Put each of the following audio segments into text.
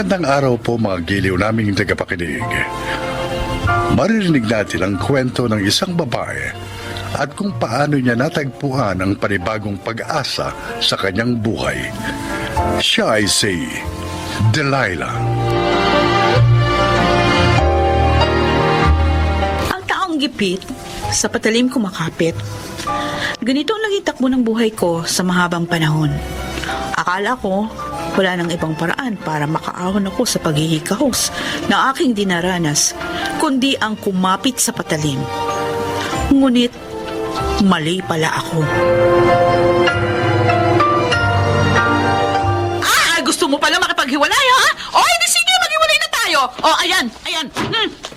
Magandang araw po mga giliw naming tagapakinig. Maririnig natin ang kwento ng isang babae at kung paano niya natagpuan ang panibagong pag-asa sa kanyang buhay. Siya ay si Delilah. Ang taong gipit, sa patalim kumakapit. Ganito ang naging takbo ng buhay ko sa mahabang panahon. Akala ko, wala nang ibang paraan para makaahon ako sa paghihikahos na aking dinaranas, kundi ang kumapit sa patalim. Ngunit, mali pala ako. Gusto mo pala makipaghiwalay, ha? O, hindi sige, maghiwalay na tayo. O, ayan.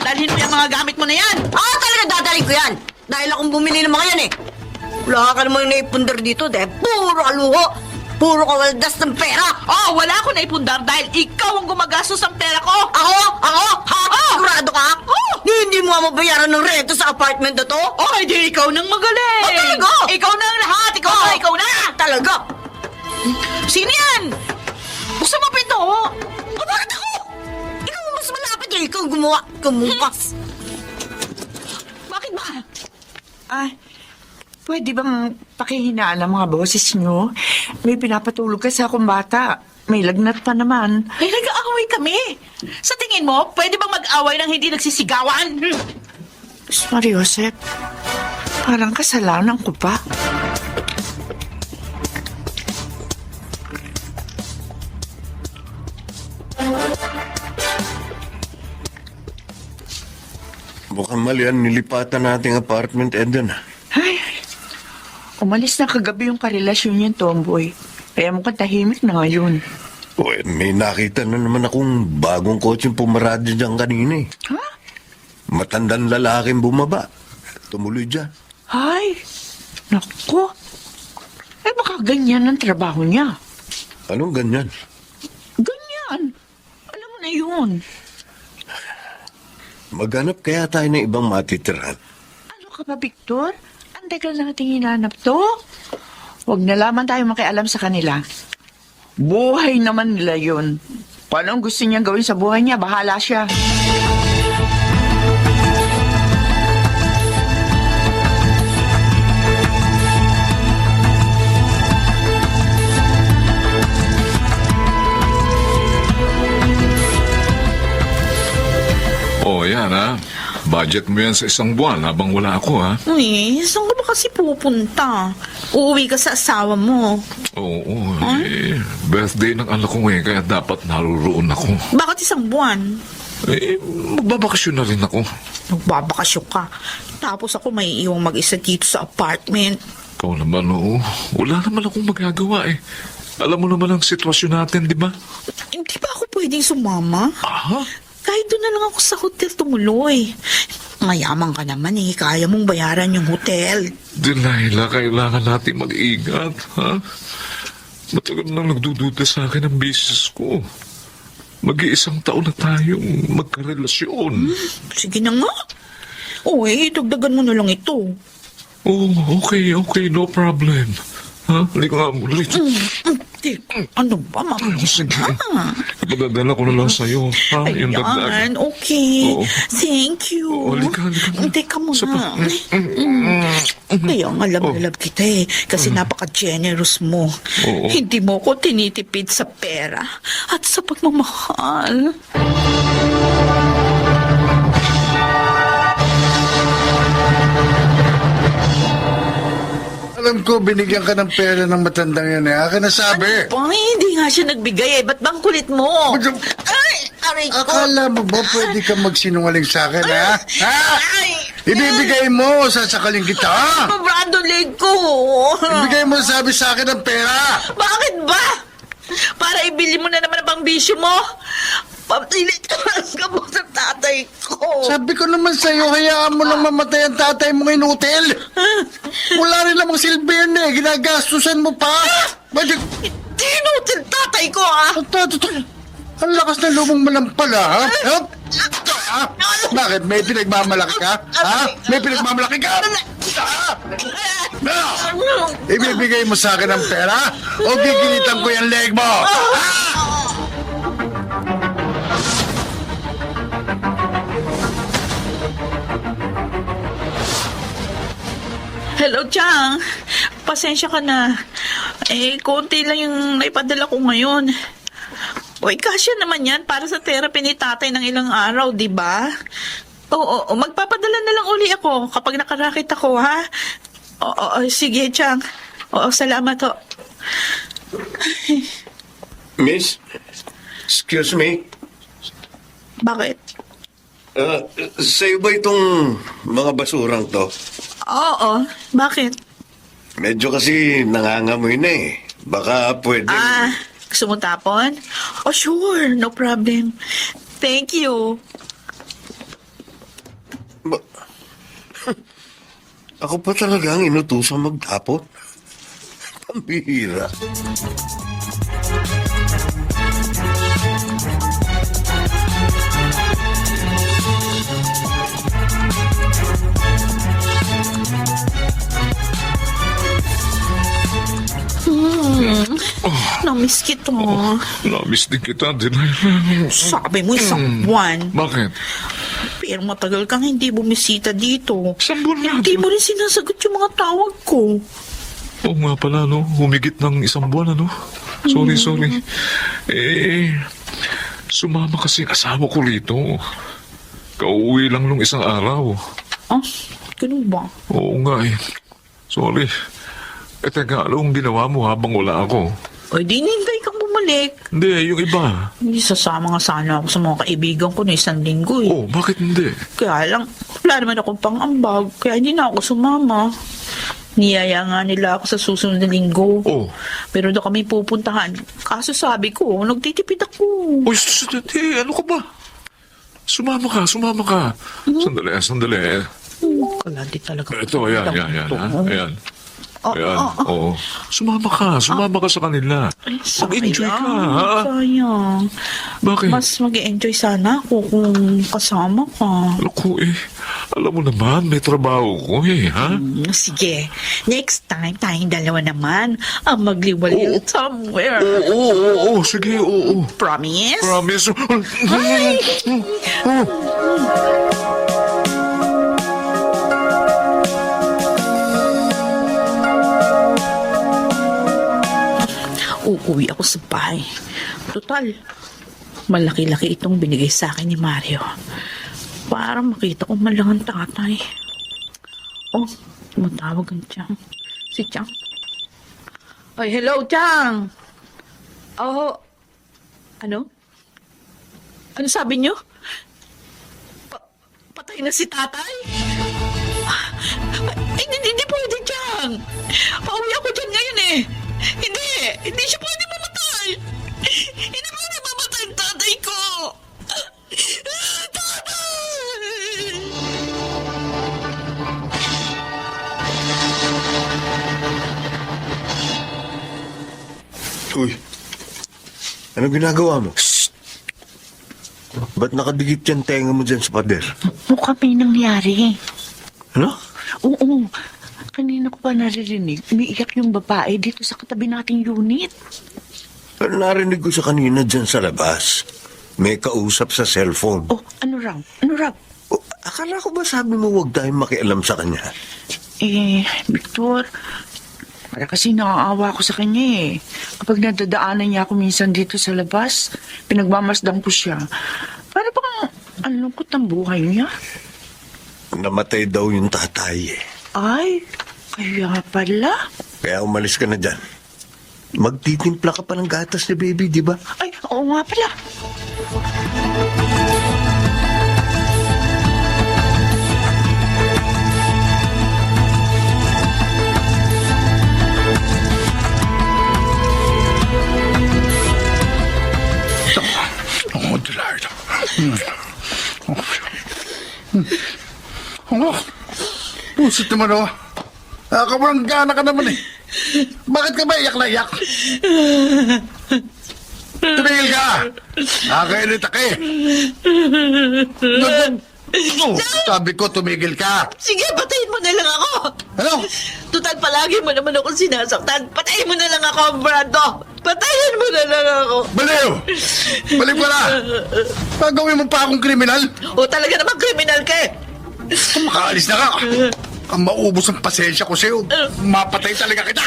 Dalhin mo yung mga gamit mo na yan. Talaga dadalhin ko yan. Dahil akong bumili ng mga yan eh. Wala ka namang naipundar dito dahil puro kaluho. Puro kawaldas ng pera. Oh, wala ako naipundar dahil ikaw ang gumagastos ng pera ko. Ako? Ha? Sigurado ka? Oh! Hindi mo mabayaran ng rento sa apartment na to? Oh, hindi ikaw nang magaling. Oh, talaga? Ikaw na ang lahat. Ikaw na. Talaga? Sino yan? Buksan mo pinto. Bakit ako? Ikaw ang mas malapit eh. Ikaw gumawa. Kumupas. Bakit ba? Pwede bang pakihinaan ang mga boses nyo? May pinapatulog kasi akong bata. May lagnat pa naman. Ay, nag-aaway kami. Sa tingin mo, pwede bang mag-away ng hindi nagsisigawan? Maria Josep, parang kasalanan ko pa. Mukhang mali ang nilipatan nating apartment, Eden. Ay, umalis na kagabi yung karelasyon niyan, Tomboy. Kaya mukhang tahimik na ngayon. May nakita na naman akong bagong kotseng pumarado dyan kanina eh. Ha? Matandang lalaking bumaba. Tumuloy dyan. Ay, naku. Baka ganyan ang trabaho niya. Anong ganyan? Ganyan. Alam mo na yun. Maghanap kaya tayo ng ibang matitirahan. Ano ka ba, Victor? Ang tagal nating hinanap to. Huwag na lamang tayo makialam sa kanila. Buhay naman nila yun. Kung anong gusto niyang gawin sa buhay niya, bahala siya. Oh, yan ha. Budget mo yan sa isang buwan habang wala ako ha. Uy, saan ka ba kasi pupunta? Uuwi ka sa asawa mo. Oo, birthday ng anak ko ngayon kaya dapat naruroon ako. Bakit isang buwan? Magbabakasyon na rin ako. Nagbabakasyon ka. Tapos ako may iwang mag-isa dito sa apartment. Ikaw naman, oo. Wala naman akong magagawa eh. Alam mo naman ang sitwasyon natin, di ba? Hindi ba ako pwedeng sumama? Ah? Kahit doon na lang ako sa hotel tumuloy. Mayaman ka naman eh. Kaya mong bayaran yung hotel. Delilah, kailangan natin mag-ingat, ha? Matagal nang nagdududa sa akin ang business ko. Mag-iisang taon na tayong magkarelasyon. Sige na nga. Uy, dagdagan mo na lang ito. Oh, okay, no problem. Ha? Halika nga muna rito. Ano ba, mama? Sige. Ipadadala ko na lang sa'yo. Ha? Yung dagdag. Ayan, okay. Oo. Thank you. Halika na. Teka muna. Sapa. Kaya nga love na love kita eh. Kasi napaka-generous mo. Oo. Hindi mo ko tinitipid sa pera at sa pagmamahal. Alam ko, binigyan ka ng pera ng matandang yan eh. Akin na sabi. Ay, hindi nga siya nagbigay eh. Ba't bang kulit mo? Ay, aray ko. Akala mo ba pwede ka magsinungaling sa akin, ha? Ha? Ay, Ibibigay mo, sasakaling kita, ha? mabrado leg ko. Ibigay mo sabi sa akin ng pera. Bakit ba? Para ibili mo na naman ang pambisyo mo? Papilit ka ang gamot ng tatay ko. Sabi ko naman sa'yo, hayaan mo nang mamatay ang tatay mong inutil. Wala rin namang silbi yan eh. Ginagastusan mo pa. Bakit? Tinutil tatay ko, ah! Ang lakas ng lumong malampala, ha? Ha? Bakit? May pinagmamalaki ka? Ha? May pinagmamalaki ka? Ibibigay mo sa akin ang pera o gigilitan ko yung leg mo? Ha? Hello, Chang. Pasensya ka na. Konti lang yung naipadala ko ngayon. Uy, kasya naman yan para sa therapy ni tatay ng ilang araw, di ba? Oo, magpapadala na lang uli ako kapag nakarakit ako, ha? Oo, sige, Chang. Oo, salamat ho. Miss, excuse me. Bakit? Sa'yo ba itong mga basurang to? Oo, bakit? Medyo kasi nangangamoy na eh. Baka pwede... Gusto mo tapon? Oh, sure. No problem. Thank you. Ako pa talaga ang inutusang magtapon. Pambihira. Namiss kita. Namiss din kita, Delilah. Sabi mo isang buwan. Bakit? Pero matagal kang hindi bumisita dito. Isang buwan na. Hindi mo rin sinasagot yung mga tawag ko. Oo nga pala, no? Humigit ng isang buwan, ano? Sorry. Sumama kasi ang asawa ko rito. Kauwi lang nung isang araw. Ah, ganun ba? Oo nga eh. Sorry. Teka, anong ginawa mo habang wala ako? O, di nintay kang bumalik. Hindi, yung iba. Hindi sasama nga sana ako sa mga kaibigan ko na isang linggo eh. Oh, bakit hindi? Kaya lang, wala naman akong pang-ambag. Kaya hindi na ako sumama. Niyaya nga nila ako sa susunod na linggo. Oh. Pero doon kami pupuntahan. Kaso sabi ko, nagtitipid ako. Uy, ano ka ba? Sumama ka. Sandali. Kalandi talaga. Ito, ayan. Ayan. Oo. Sumama ka sa kanila. Mag-enjoy ka, ha? Sayang. Bakit? Mas mag-enjoy sana ako kung kasama ka. Naku alam mo naman, may trabaho ko ha? Sige, next time tayong dalawa naman ang magliwaliw somewhere. Oo, sige, oo. Promise? Promise. Ay! Uuwi ako sa bahay. Total, malaki-laki itong binigay sa akin ni Mario. Para makita ko man lang ang tatay. Oh, tumatawag ang Chang. Si Chang. Ay, hello, Chang! Oh, ano? Ano sabi niyo? Patay na si tatay? Ay, hindi pwede, Chang! Pauwi ako dyan ngayon eh! Hindi siya pwede mamatay! Hindi pwede mamatay ang tatay ko! Uy, ano ginagawa mo? Ba't nakadikit yung tenga mo dyan sa pader? Mukha may nangyari. Ano? Oo. Kanina ko pa naririnig, umiiyak yung babae dito sa katabi nating unit. Pero narinig ko siya kanina dyan sa labas. May kausap sa cellphone. Oh, ano raw? Ano raw? Oh, akala ko ba sabi mo huwag tayong makialam sa kanya? Victor, para kasi nakaawa ko sa kanya eh. Kapag nadadaanan niya ako minsan dito sa labas, pinagmamasdan ko siya. Para bang ang lungkot ng buhay niya? Namatay daw yung tatay eh. Ay, kaya pala. Kaya umalis ka na dyan. Magtitimpla ka pa ng gatas ni baby, di ba? Ay, oo nga pala. Oh, Delilah. Pusit naman oh. Kabarangana ka naman eh. Bakit ka ba iyak na iyak? Tumigil ka! Nakakainit ka eh. Sabi ko tumigil ka. Sige, patayin mo na lang ako! Ano? Total, palagi mo naman ako sinasaktan. Patayin mo na lang ako, Brando! Patayin mo na lang ako! Baliw! Baliw ka na! Pagawin mo pa akong kriminal? O talaga namang kriminal ka eh! Makaalis na ka! maubos ang pasensya ko sa'yo. Mapatay talaga kita!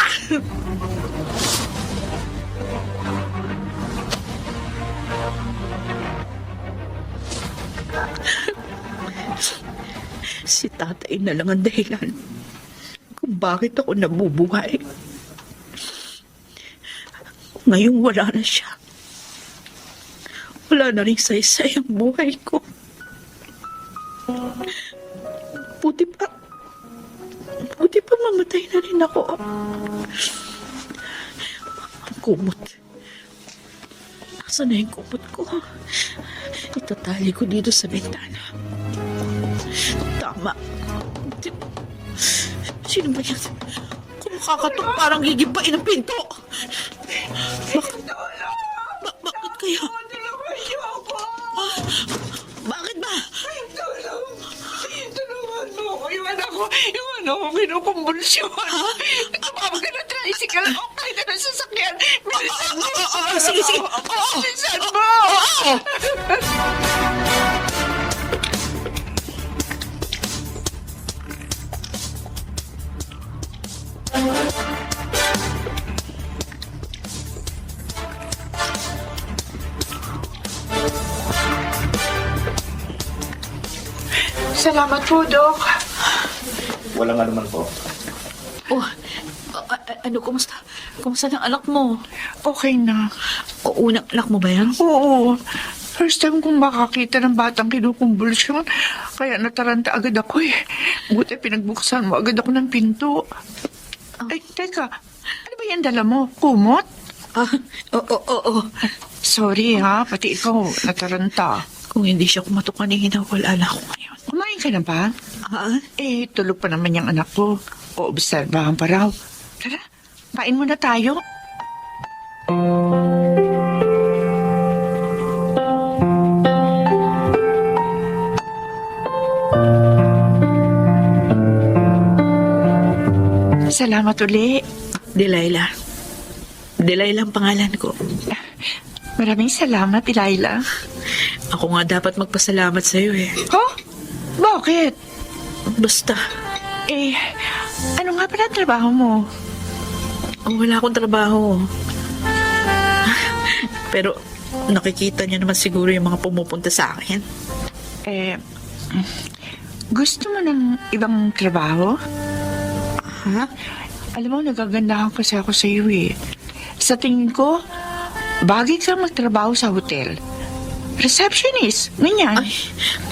Si tatay na lang ang dahilan kung bakit ako nabubuhay. Ngayong wala na siya. Wala na rin saysay ang buhay ko. Buti pa mamatay na rin ako. Ang kumot. Nasaan na yung kumot ko? Itatali ko dito sa bintana. Tama. Sino ba yan? Kung makakatok, parang gigibain ang pinto. Bakit kaya? Bakit ba? Tulungan mo ako. Iwan ako kinukumbulsyon. Tumawag ka ng tricycle o kahit na ng sasakyan. Bilisan mo. Sige. Bilisan mo. Salamat po, Dok. Walang anuman po. Oh, ano, kumusta? Kumusta ng anak mo? Okay na. O, unang anak mo ba yan? Oo. First time kong makakita ng batang kinukumbulsyon. Kaya nataranta agad ako eh. Buti pinagbuksan mo agad ako ng pinto. Ay, teka. Ano ba yan dala mo? Kumot? Oo. Sorry ha, pati ikaw nataranta. Kung hindi siya kumatok kanina, wala na ako ngayon. Kumain ka na ba? Ah, Eh, tulog pa naman yung anak ko. O, obserbahan pa raw. Tara, kain muna tayo. Salamat uli. Delilah. Delilah ang pangalan ko. Maraming salamat, Delilah. Ako nga dapat magpasalamat sa'yo eh. Huh? Bakit? Basta, Eh, ano nga pala ang trabaho mo? wala akong trabaho. Pero nakikita niya naman siguro yung mga pumupunta sa akin. Eh, gusto mo ng ibang trabaho? Ha? Alam mo, nagagandahan kasi ako sa iyo eh. Sa tingin ko, bagay kang magtrabaho sa hotel. Receptionist, ganyan. Ay,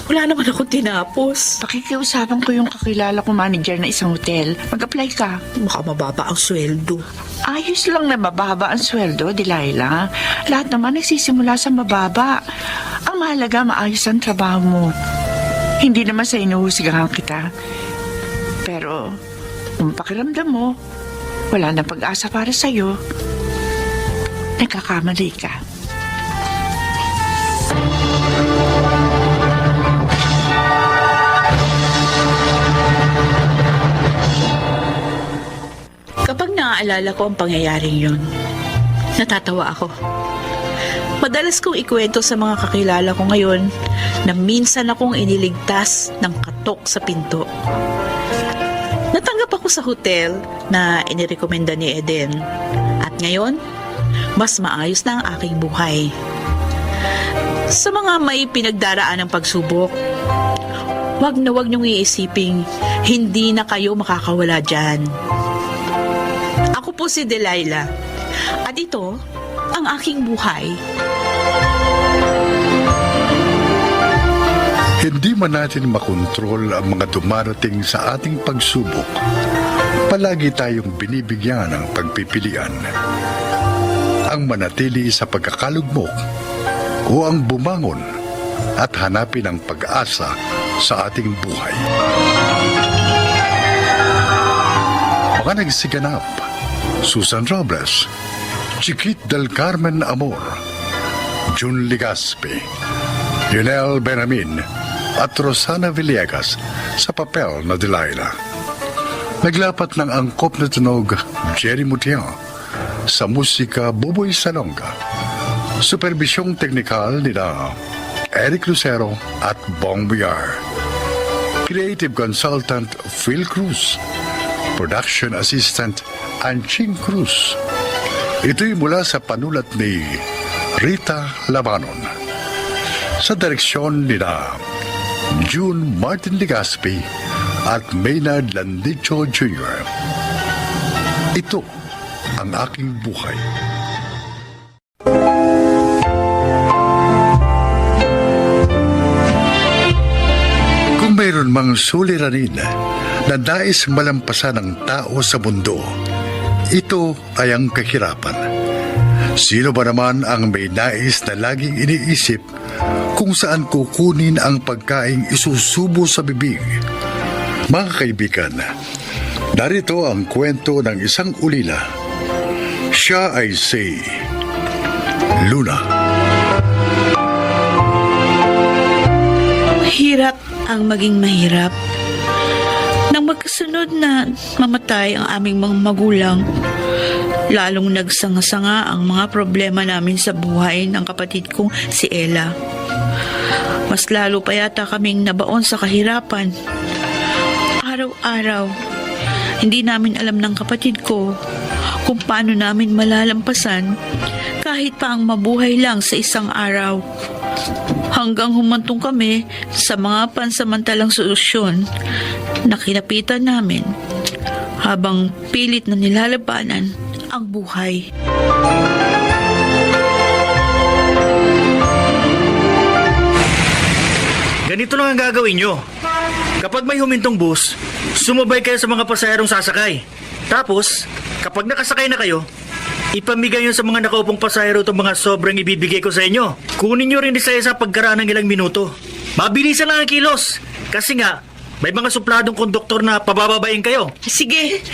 wala naman akong tinapos. Pakikiusapan ko yung kakilala ko manager na isang hotel. Mag-apply ka. Baka mababa ang sweldo. Ayos lang na mababa ang sweldo, Delilah. Lahat naman nagsisimula sa mababa. Ang mahalaga, maayos ang trabaho mo. Hindi naman sa inuhusgahan kita. Pero, kung pakiramdam mo, wala na pag-asa para sa'yo, nagkakamali ka. Kapag naaalala ko ang pangyayaring yun, natatawa ako. Madalas kong ikwento sa mga kakilala ko ngayon na minsan akong iniligtas ng katok sa pinto. Natanggap ako sa hotel na inirekomenda ni Eden. At ngayon, mas maayos na ang aking buhay. Sa mga may pinagdaraan ng pagsubok, wag niyong iisiping hindi na kayo makakawala dyan. Ako po si Delilah. At ito, ang aking buhay. Hindi man natin makontrol ang mga dumarating sa ating pagsubok. Palagi tayong binibigyan ng pagpipilian. Ang manatili sa pagkakalugmok o ang bumangon at hanapin ang pag-asa sa ating buhay. Mga nagsiganap, Susan Robles, Chiquit del Carmen Amor, Jun Ligaspi, Lionel Benamin at Rosana Villegas sa papel na Delilah. Naglapat ng angkop na tunog Jerry Mutian, sa musika Buboy Salonga, superbisyong teknikal nila Eric Lucero at Bong Villar. Creative Consultant Phil Cruz. Production Assistant Anching Cruz. Ito'y mula sa panulat ni Rita Labanon. Sa direksyon nila June Martin Legaspi at Maynard Landicho Jr. Ito ang aking buhay. Kung mayroon mang suliranin na nais malampasan ng tao sa mundo, ito ay ang kahirapan. Sino ba naman ang may nais na laging iniisip kung saan kukunin ang pagkaing isusubo sa bibig? Mga kaibigan, narito ang kwento ng isang ulila. Siya ay si Luna. Hirap ang maging mahirap. Nang magkasunod na mamatay ang aming mga magulang, lalong nagsanga-sanga ang mga problema namin sa buhay ng kapatid kong si Ella. Mas lalo pa yata kaming nabaon sa kahirapan. Araw-araw, hindi namin alam ng kapatid ko kung paano namin malalampasan kahit pa ang mabuhay lang sa isang araw. Hanggang humantong kami sa mga pansamantalang solusyon na kinapitan namin habang pilit na nilalabanan ang buhay. Ganito lang ang gagawin nyo. Kapag may humintong bus, sumabay kayo sa mga pasaherong sasakay. Tapos, kapag nakasakay na kayo, ipamigay nyo sa mga nakaupong pasahero itong mga sobrang ibibigay ko sa inyo. Kunin nyo rin isa sa pagkaraan ng ilang minuto. Mabilisan lang ang kilos. Kasi nga, may mga supladong konduktor na pabababain kayo. Sige,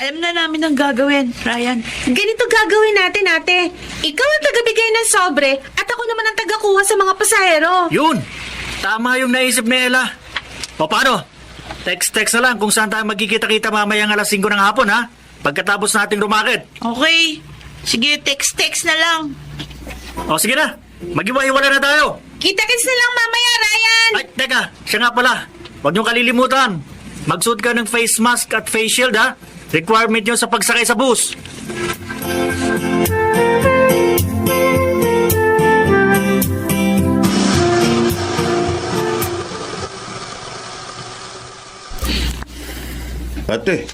alam na namin ang gagawin, Ryan. Ganito gagawin natin, ate. Ikaw ang tagabigay ng sobre at ako naman ang tagakuha sa mga pasahero. Yun! Tama yung naisip ni Ella. O paano? Text-text na lang kung saan tayo magkikita-kita mamayang alas 5 ng hapon, ha? Pagkatapos nating rumakit. Okay, sige, text-text na lang. O sige na, mag-iwa-iwala na tayo. Kita-kits na lang mamaya, Ryan! Ay, teka, siya nga pala. Huwag niyong kalilimutan. Magsuot ka ng face mask at face shield, ha? Requirement niyo sa pagsakay sa bus. Ate,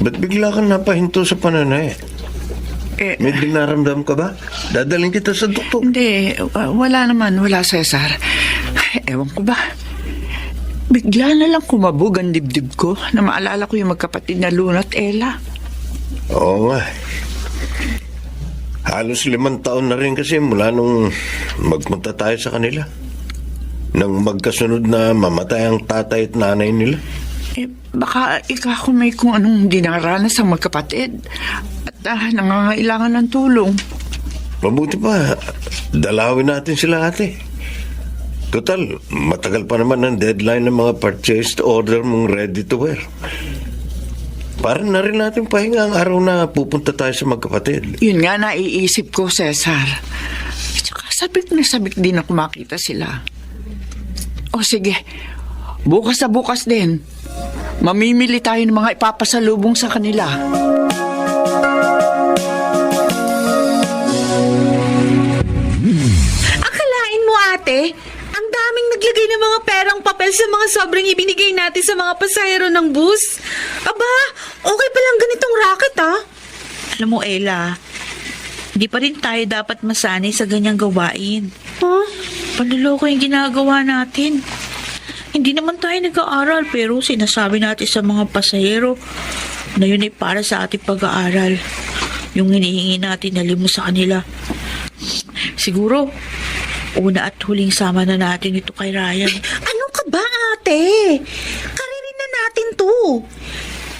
ba't bigla ka napahinto sa pananay? May dinaramdam ka ba? Dadaling kita sa doktor. Hindi, wala naman. Wala, Cesar. Ewan ko ba. Bigla na lang kumabog ang dibdib ko na maalala ko yung magkapatid na Luna at Ella. Oo nga. Halos 5 taon na rin kasi mula nung magpunta tayo sa kanila. Nang magkasunod na mamatay ang tatay at nanay nila. Baka ikaw may kung anong dinaranas ang magkapatid at nangangailangan ng tulong. Mabuti pa, dalawin natin sila, ate. Total, matagal pa naman ang deadline ng mga purchased order mong ready to wear. Para na rin natin pahinga ang araw na pupunta tayo sa magkapatid. Yun nga naiisip ko, Cesar. Tsaka sabik na sabik din ako makita sila. O sige, bukas na bukas din. Mamimili tayo ng mga ipapasalubong sa kanila. Akalain mo, ate, ang daming naglagay ng mga perang papel sa mga sobrang ibinigay natin sa mga pasahero ng bus. Aba, okay pa lang ganitong racket, ha? Alam mo, Ella, di pa rin tayo dapat masanay sa ganyang gawain. Huh? Panluloko yung ginagawa natin. Hindi naman tayo nag-aaral pero sinasabi natin sa mga pasahero na yun ay para sa ating pag-aaral. Yung hinihingi natin na limos sa kanila. Siguro, una at huling sama na natin ito kay Ryan. Ano ka ba, ate? Karirin na natin to.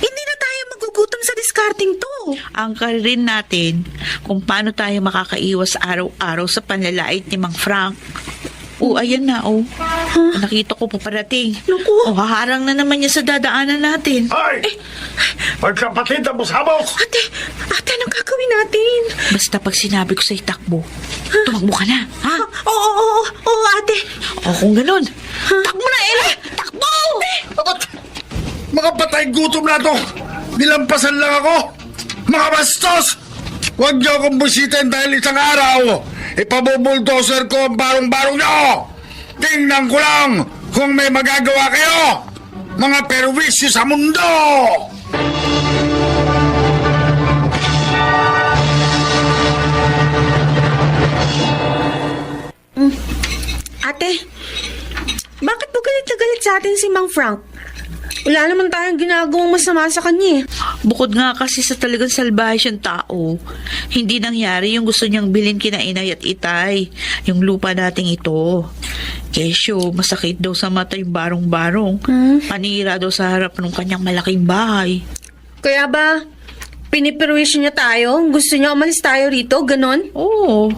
Hindi na tayo magugutom sa discarding to. Ang karirin natin kung paano tayo makakaiwas araw-araw sa panlalait ni Mang Frank. Ayan na, Nakita ko paparating. Naku. Haharang na naman niya sa dadaanan natin. Ay! Magkapatid ang musabok! Ate, anong gagawin natin? Basta pag sinabi ko sa itakbo, tumakbo ka na, ha? Oo, ate. Kung ganun, takbo na, Ella! Takbo! Mga patay gutom na to! Nilampasan lang ako! Mga bastos! Huwag niyo akong busitin dahil isang araw! Ipabubuldoser ko ang barong-barong niyo! Tingnan ko lang kung may magagawa kayo! Mga perwisyo sa mundo! Ate, bakit po galit na galit sa atin si Mang Frank? Wala naman tayong ginagawang masama sa kanya eh. Bukod nga kasi sa talagang salbahe siyang tao, hindi nangyari yung gusto niyang bilhin kina Inay at Itay, yung lupa nating ito. Kesyo, masakit daw sa mata yung barong-barong. Panira daw sa harap ng kanyang malaking bahay. Kaya ba, piniperwisyo niya tayo? Gusto niya umalis tayo rito? Ganon? Oo.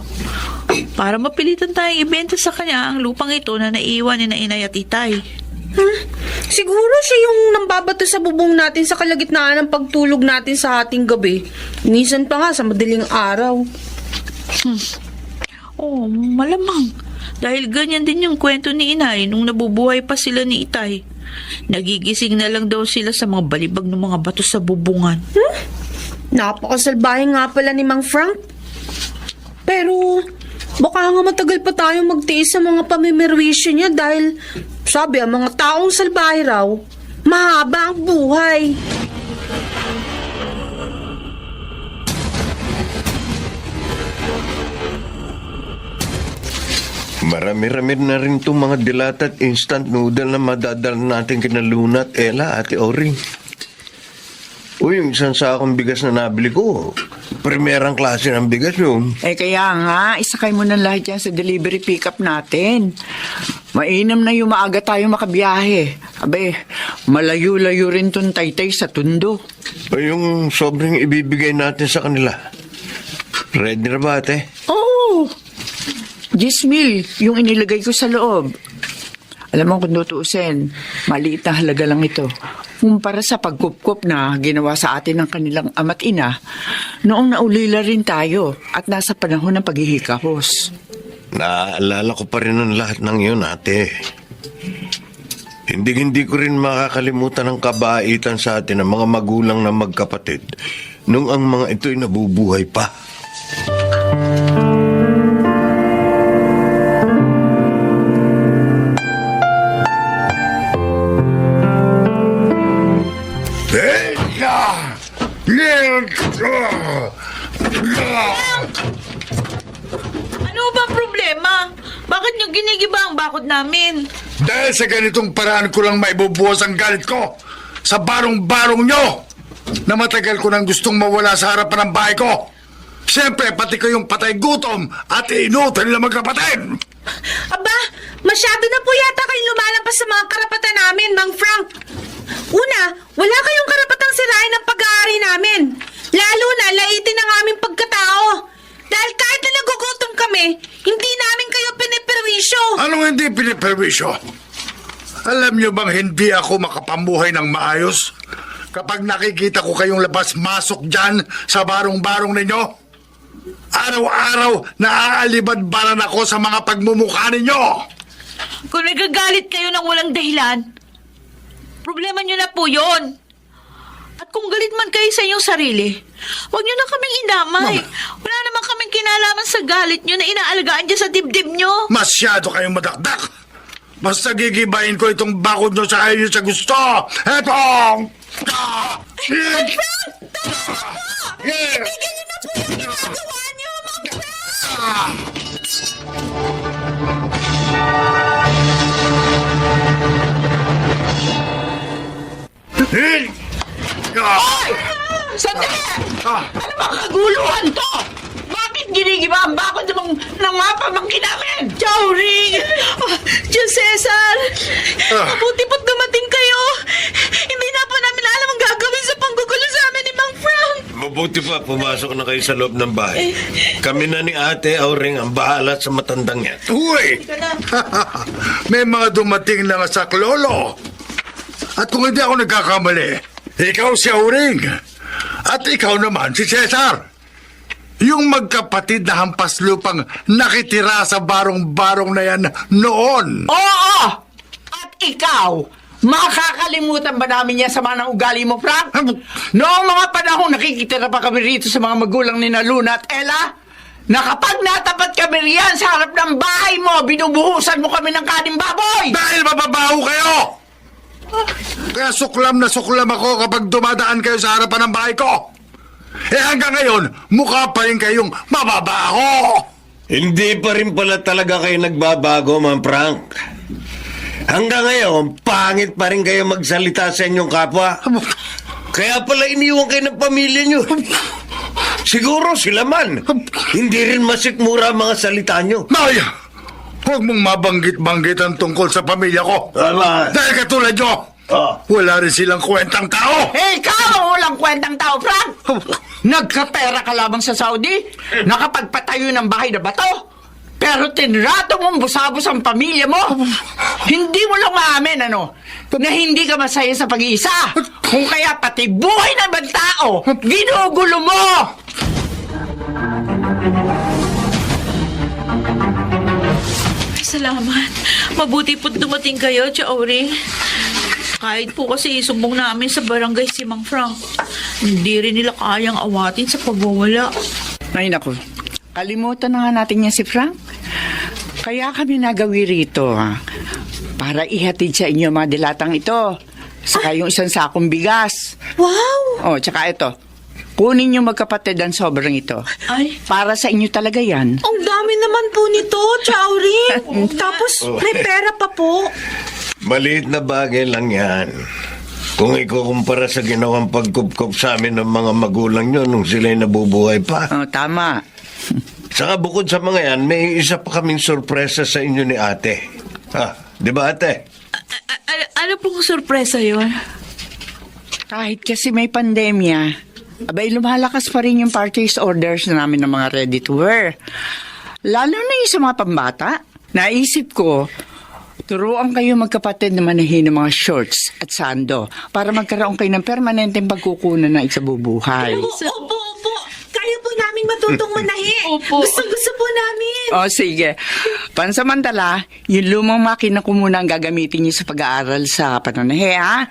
Para mapilitan tayong ibenta sa kanya ang lupang ito na naiwan ni na Inay at Itay. Siguro siya yung nambabato sa bubong natin sa kalagitnaan ng pagtulog natin sa ating gabi. Minsan pa nga sa madaling araw. Malamang. Dahil ganyan din yung kwento ni Inay nung nabubuhay pa sila ni Itay. Nagigising na lang daw sila sa mga balibag ng mga bato sa bubungan. Napakasalbahe nga pala ni Mang Frank. Pero baka nga matagal pa tayong magtiis sa mga pamimerwisyo niya dahil sabi ang mga taong salbahe raw, mahaba ang buhay. Marami-rami na rin itong mga dilat at instant noodle na madadala natin kina Luna at Ella, Ate Ori. Uy, yung isang sakong bigas na nabili ko, primerang klase ng bigas yun. Kaya nga, isakay mo na lahat yan sa delivery pickup natin. Mainam na yung maaga tayo makabiyahe. Abe, malayo-layo rin tong Taytay sa Tundo. O yung sobrang ibibigay natin sa kanila. Ready na ba, ate? Oo! 10,000 yung inilagay ko sa loob. Alam mo kung tutuusin, maliit na halaga lang ito. Kumpara sa pagkupkup na ginawa sa atin ng kanilang ama't ina, noong naulila rin tayo at nasa panahon ng paghihikahos. Naaalala ko pa rin ang lahat ng yun, ate. Hindi ko rin makakalimutan ang kabaitan sa atin ng mga magulang na magkapatid nung ang mga ito'y nabubuhay pa. Ano ba problema? Bakit niyo ginigiba ang bakod namin? Dahil sa ganitong paraan ko lang maibubuhos ang galit ko sa barong-barong nyo na matagal ko nang gustong mawala sa harapan ng bahay ko. Siyempre, pati ko yung patay gutom at inutan nila magkapatid. Aba, masyado na po yata kayong lumalampas sa mga karapatan namin, Mang Frank. Una, wala kayong karapatang sirain ang pag-aari namin. Lalo na laitin ang aming pagkatao. Dahil kahit na nagugutom kami, hindi namin kayo piniperwisyo. Anong hindi piniperwisyo? Alam nyo bang hindi ako makapamuhay ng maayos kapag nakikita ko kayong labas-masok dyan sa barong-barong ninyo? Araw-araw naaalibad-baran ako sa mga pagmumukha ninyo. Kung nagagalit kayo ng walang dahilan, problema nyo na po yun. At kung galit man kayo sa inyong sarili, huwag nyo na kaming inamay. Wala naman kaming kinalaman sa galit nyo na inaalagaan dyan sa dibdib nyo. Masyado kayong madakdak. Basta gigibayin ko itong bakod nyo sa ayaw nyo sa gusto. Eto! Mang Frank! Tama po! Ibigay nyo na po yung ginagawa nyo, Mang Frank! Sandali! Ano ba kaguluhan to? Bakit ginigiba ang bakod ng mga pamangkin namin? Chowring! Diyos Cesar! Mabuti po't dumating kayo! Hindi na po namin alam ang gagawin sa panggugulo sa amin ni Mang Frank! Mabuti pa, pumasok na kayo sa loob ng bahay. Kami na ni Ate Auring ang bahala sa matandang yan. Uy! May mga dumating na saklolo. At kung hindi ako nagkakamali, ikaw si Auring. At ikaw naman si Cesar. Yung magkapatid na hampas lupang nakitira sa barong-barong na yan noon. Oo! At ikaw, makakalimutan ba namin yan sa mga ugali mo, Frank? Noong mga panahon, nakikitira pa kami rito sa mga magulang ni Luna at Ella, na kapag natapat kami riyan sa harap ng bahay mo, binubuhusan mo kami ng kaning baboy! Dahil mababaho kayo! Kaya suklam na suklam ako kapag dumadaan kayo sa harapan ng bahay ko. Hanggang ngayon, mukha pa rin kayong mababaho! Hindi pa rin pala talaga kayo nagbabago, Ma'am Frank. Hanggang ngayon, pangit pa rin kayo magsalita sa inyong kapwa. Kaya pala iniwan kayo ng pamilya nyo. Siguro sila man. Hindi rin masikmura ang mga salita nyo. Maya! Huwag mong mabanggit-banggit ang tungkol sa pamilya ko. Tama. Dahil katulad nyo, wala rin silang kwentang tao. Ikaw ang walang kwentang tao, Frank! Nagkapera ka lamang sa Saudi? Nakapagpatayo ng bahay na bato? Pero tinrato mong busabos ang pamilya mo? Hindi mo lang maamin, ano? Na hindi ka masaya sa pag-iisa. Kung kaya pati buhay ng ibang tao, ginugulo mo! Ay, salamat. Mabuti po't dumating kayo, Chauri. Kahit po kasi isumbong namin sa barangay si Mang Frank, hindi rin nila kayang awatin sa pagwawala. Ay, naku. Kalimutan na nga natin niya si Frank. Kaya kami nagawi rito, para ihatid sa inyo mga dilatang ito. Saka yung isang sakong bigas. Wow! Oh, tsaka ito. Kunin niyo magkapatid ang sobrang ito. Ay, Para sa inyo talaga yan. Ang dami naman po nito, Chowring. Tapos may pera pa po. Maliit na bagay lang yan. Kung ikukumpara sa ginawang pagkupkup sa amin ng mga magulang nyo nung sila'y nabubuhay pa. Oh, tama. Saka bukod sa mga yan, may isa pa kaming sorpresa sa inyo ni ate. Di ba ate? ano pong sorpresa yon? Kahit kasi may pandemya, abay lumalakas pa rin yung purchase orders namin ng mga ready to wear. Lalo na yung sa mga pambata. Naisip ko, turuan kayo magkapatid na manahin ng mga shorts at sando para magkaroon kayo ng permanenteng pagkukunan ng isabubuhay. Opo. Kaya po namin matutong manahi. Opo. Gusto po namin. O sige, pansamantala, yung lumang makina ko muna ang gagamitin niyo sa pag-aaral sa pananahe, ha?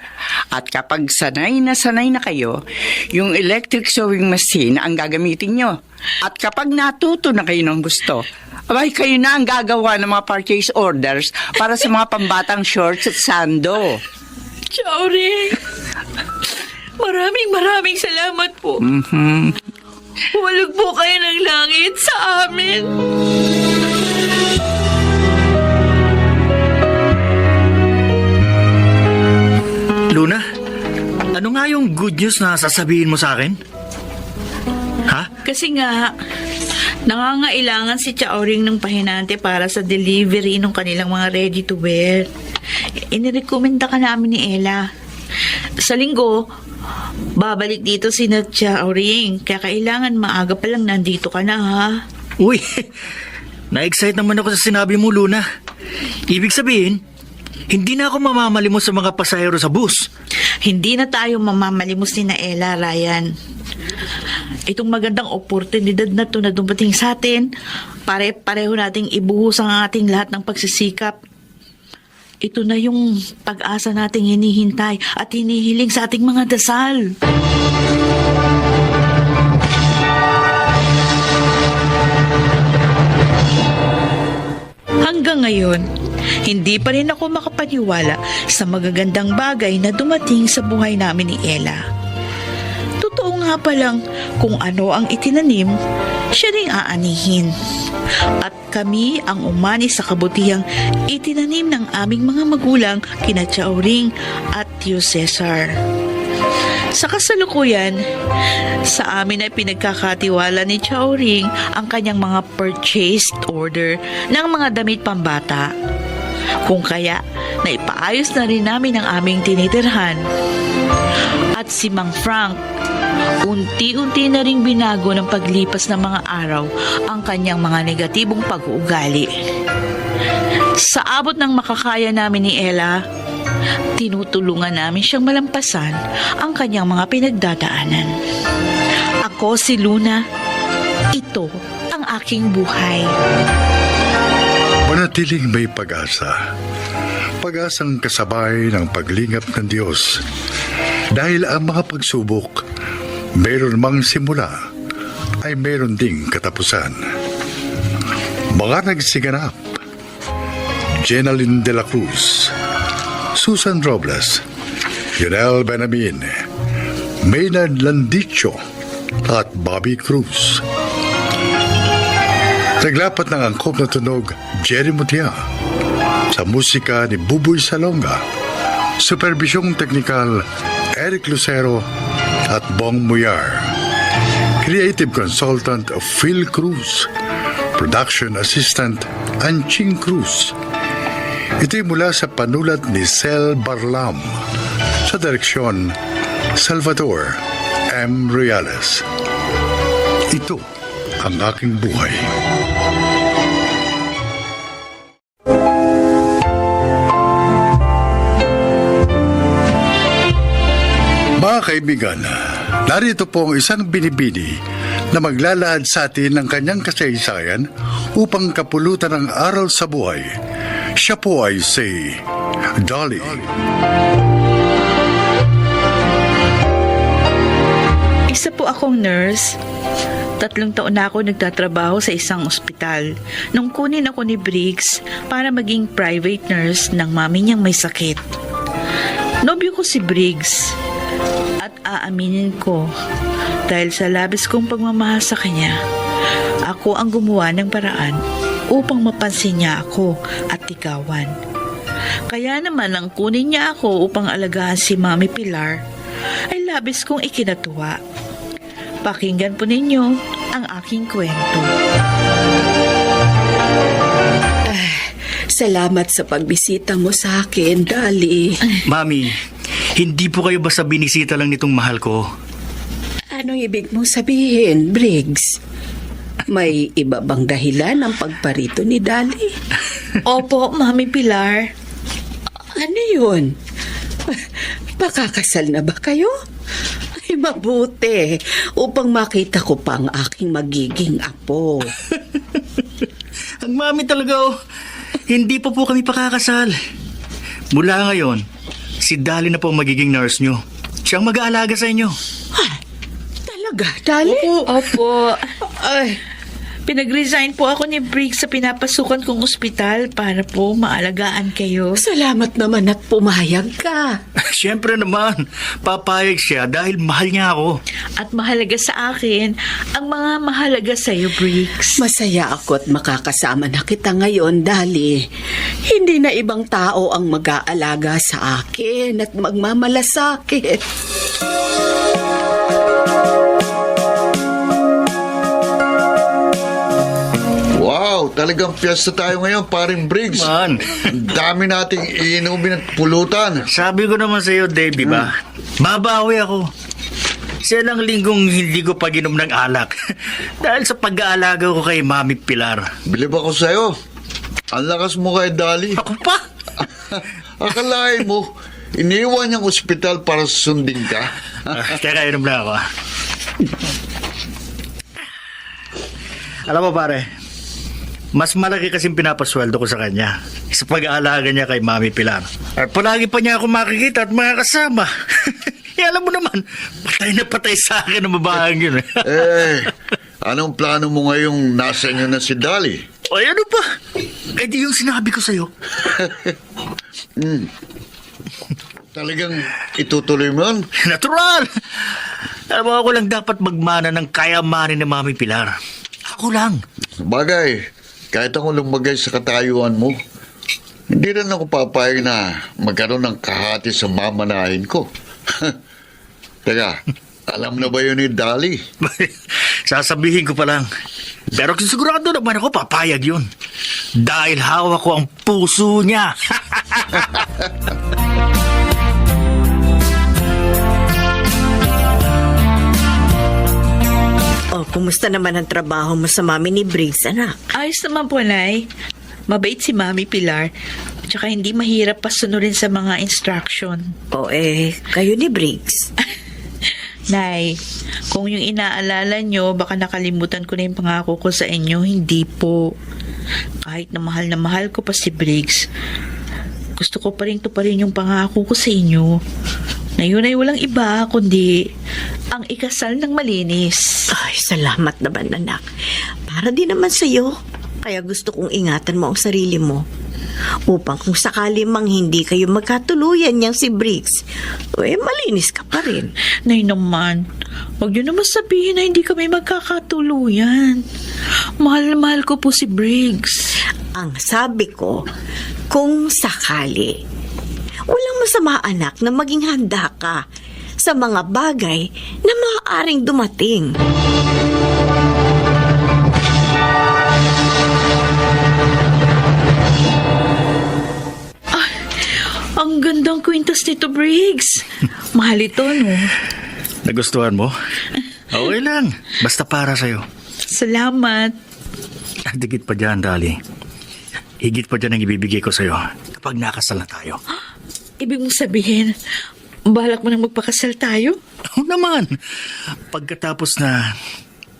At kapag sanay na kayo, yung electric sewing machine ang gagamitin niyo. At kapag natuto na kayo ng gusto, abay kayo na ang gagawa ng mga purchase orders para sa mga pambatang shorts at sando. Chauri, maraming salamat po. Huwalog po kayo ng langit sa amin. Luna, ano nga yung good news na sasabihin mo sa akin? Ha? Kasi nga, nangangailangan si Chaoring ng pahinante para sa delivery ng kanilang mga ready to wear. Inirekomenda ka namin ni Ella. Sa linggo, babalik dito si Chaoring. Kaya kailangan maaga pa lang nandito ka na, ha? Uy, na-excite naman ako sa sinabi mo, Luna. Ibig sabihin, hindi na ako mamamalimos sa mga pasahero sa bus. Hindi na tayo mamamalimos ni na Ella, Ryan. Itong magandang oportunidad na to na dumating sa atin, pare-pareho nating ibuhos ang ating lahat ng pagsisikap. Ito na yung pag-asa nating hinihintay at hinihiling sa ating mga dasal. Hanggang ngayon, hindi pa rin ako makapaniwala sa magagandang bagay na dumating sa buhay namin ni Ella. Totoo nga palang kung ano ang itinanim, siya rin aanihin. At kami ang umani sa kabutihang itinanim ng aming mga magulang kina Chaoring at Tio Cesar. Sa kasalukuyan, sa amin ay pinagkakatiwala ni Chaoring ang kanyang mga purchased order ng mga damit pambata. Kung kaya, naipaayos na rin namin ang aming tinitirhan. At si Mang Frank, unti-unti na ring binago ng paglipas ng mga araw ang kanyang mga negatibong pag-uugali. Sa abot ng makakaya namin ni Ella, tinutulungan namin siyang malampasan ang kanyang mga pinagdadaanan. Ako si Luna. Ito ang aking buhay. Manatiling may pag-asa. Pag-asang kasabay ng paglingap ng Diyos. Dahil ang mga pagsubok, mayroon mang simula, ay mayroon ding katapusan. Mga nagsiganap: Jenaline de la Cruz, Susan Robles, Yunel Benamin, Maynard Landicho, at Bobby Cruz. Naglapat ng angkop na tunog, Jerry Mutia. Sa musika ni Buboy Salonga. Supervisyong teknikal, Eric Lucero at Bong Muyar. Creative consultant of Phil Cruz. Production assistant, Anching Cruz. Ito'y mula sa panulat ni Sel Barlam. Sa direksyon, Salvador M. Reales. Ito ang aking buhay. Mga kaibigan, narito po ang isang binibini na maglalahad sa atin ng kanyang kasaysayan upang kapulutan ang aral sa buhay. Siya po ay si Dolly. Isa po akong nurse. 3 taon na ako nagtatrabaho sa isang ospital nung kunin ako ni Briggs para maging private nurse ng mami niyang may sakit. Nobyo ko si Briggs at aaminin ko dahil sa labis kong pagmamahal sa kanya, ako ang gumawa ng paraan upang mapansin niya ako at ligawan. Kaya naman ang kunin niya ako upang alagaan si Mami Pilar ay labis kong ikinatuwa. Pakinggan po ninyo ang aking kwento. Salamat sa pagbisita mo sa akin, Dali. Mami, hindi po kayo basta binisita lang nitong mahal ko. Anong ibig mong sabihin, Briggs? May iba bang dahilan ang pagparito ni Dali? Opo, Mami Pilar. Ano yun? Pakakasal na ba kayo? Ay, mabuti. Upang makita ko pa ang aking magiging apo. Ang mami talaga, oh. Hindi pa po kami pakakasal. Mula ngayon, si Dali na po ang magiging nurse nyo. Siyang mag-aalaga sa inyo. Talaga, Dali? Opo. Ay, Pinag-resign po ako ni Briggs sa pinapasukan kong ospital para po maalagaan kayo. salamat naman at pumayag ka. Siyempre naman, papayag siya dahil mahal niya ako. At mahalaga sa akin ang mga mahalaga sa iyo, Briggs. Masaya ako at makakasama na kita ngayon, Dali. Hindi na ibang tao ang mag-aalaga sa akin at magmamalasakit. Wow, talagang piyesta tayo ngayon, paring Briggs. Man, Ang dami nating iinumin at pulutan. sabi ko naman sa iyo, Dave, di ba? Babawi ako. Siya lang linggong hindi ko paginom ng alak. Dahil sa pag-aalaga ko kay Mami Pilar. Bilib ako sa'yo. Ang lakas mo kay Dali. Ako pa? Akalain mo, iniwan niyang ospital para sundin ka. Teka, inom na ako. Alam mo pare, mas malaki kasing pinapasweldo ko sa kanya sa pag-aalaga niya kay Mami Pilar. At palagi pa niya ako makikita at makakasama. Eh, alam mo naman, patay na patay sa akin ang babaeng yun. Anong plano mo ngayong nasa inyo na si Dali? Ay, ano pa? Eh, di yung sinabi ko sa'yo. Talagang itutuloy mo yun? Natural! Alam mo, ako lang dapat magmana ng kayamanin ni Mami Pilar. Ako lang. Bagay, kahit ako lumagay sa katayuan mo, hindi rin ako papayag na magkaroon ng kahati sa mamanahin ko. Teka, alam na ba yun ni Dali? Sasabihin ko pa lang. Pero sigurado naman ako papayag yun. Dahil hawak ko ang puso niya. kumusta naman ang trabaho mo sa mami ni Briggs, anak? Ayos naman po, Nay. Mabait si Mami Pilar. Tsaka hindi mahirap pasunurin sa mga instruction. O kayo ni Briggs. Nay, kung yung inaalala nyo, baka nakalimutan ko na yung pangako ko sa inyo. Hindi po. Kahit na mahal ko pa si Briggs, gusto ko pa rin tuparin yung pangako ko sa inyo. Na yun ay walang iba, kundi ang ikasal ng malinis. Ay, salamat naman, anak. Para din naman sa'yo. Kaya gusto kong ingatan mo ang sarili mo. Upang kung sakali mang hindi kayo magkatuluyan niyang si Briggs, malinis ka pa rin. Nay naman, huwag nyo naman sabihin na hindi kami magkakatuluyan. Mahal ko po si Briggs. Ang sabi ko, kung sakali, walang masama, anak, na maging handa ka sa mga bagay na maaaring dumating. Ang gandang kwintas nito, Briggs. Mahal ito, no? Nagustuhan mo? Okay lang. Basta para sa'yo. Salamat. At higit pa dyan, Dali. Higit pa dyan ang ibibigay ko sa'yo kapag nakasal na tayo. Ibig mong sabihin, balak mo nang magpakasal tayo? Oo naman. Pagkatapos na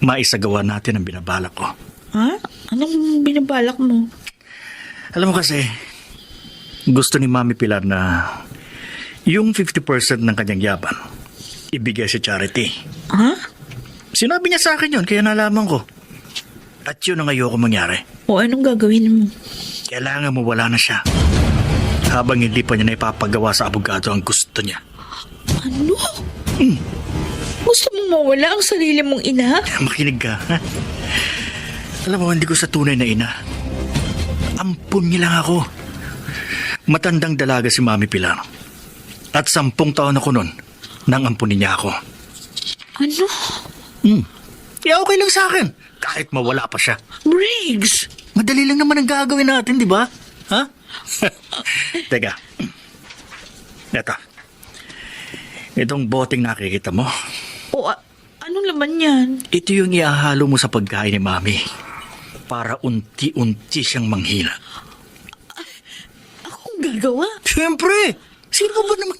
maisagawa natin ang binabalak ko. Ha? Anong binabalak mo? Alam mo kasi, gusto ni Mami Pilar na yung 50% ng kanyang yaman ibigay sa charity. Ha? Sinabi niya sa akin yun, kaya nalaman ko. At yun ang ayoko mangyari. O anong gagawin mo? Kailangan mo wala na siya. Habang hindi pa niya naipapagawa sa abogado ang gusto niya. Ano? Gusto mong mawala ang sarili mong ina? Makinig ka, ha? Alam mo, hindi ko sa tunay na ina. Ampun niya lang ako. Matandang dalaga si Mami Pilar. At 10 taon ako nun nang ampunin niya ako. Ano? Kaya okay lang sa akin. Kahit mawala pa siya. Briggs! Madali lang naman ang gagawin natin, di ba? Ha? Teka. Eto. Itong boteng nakikita mo. O, anong laman yan? Ito yung iahalo mo sa pagkain ni Mami. Para unti-unti siyang manghila. Akong gagawa? Siyempre! Sino ba naman?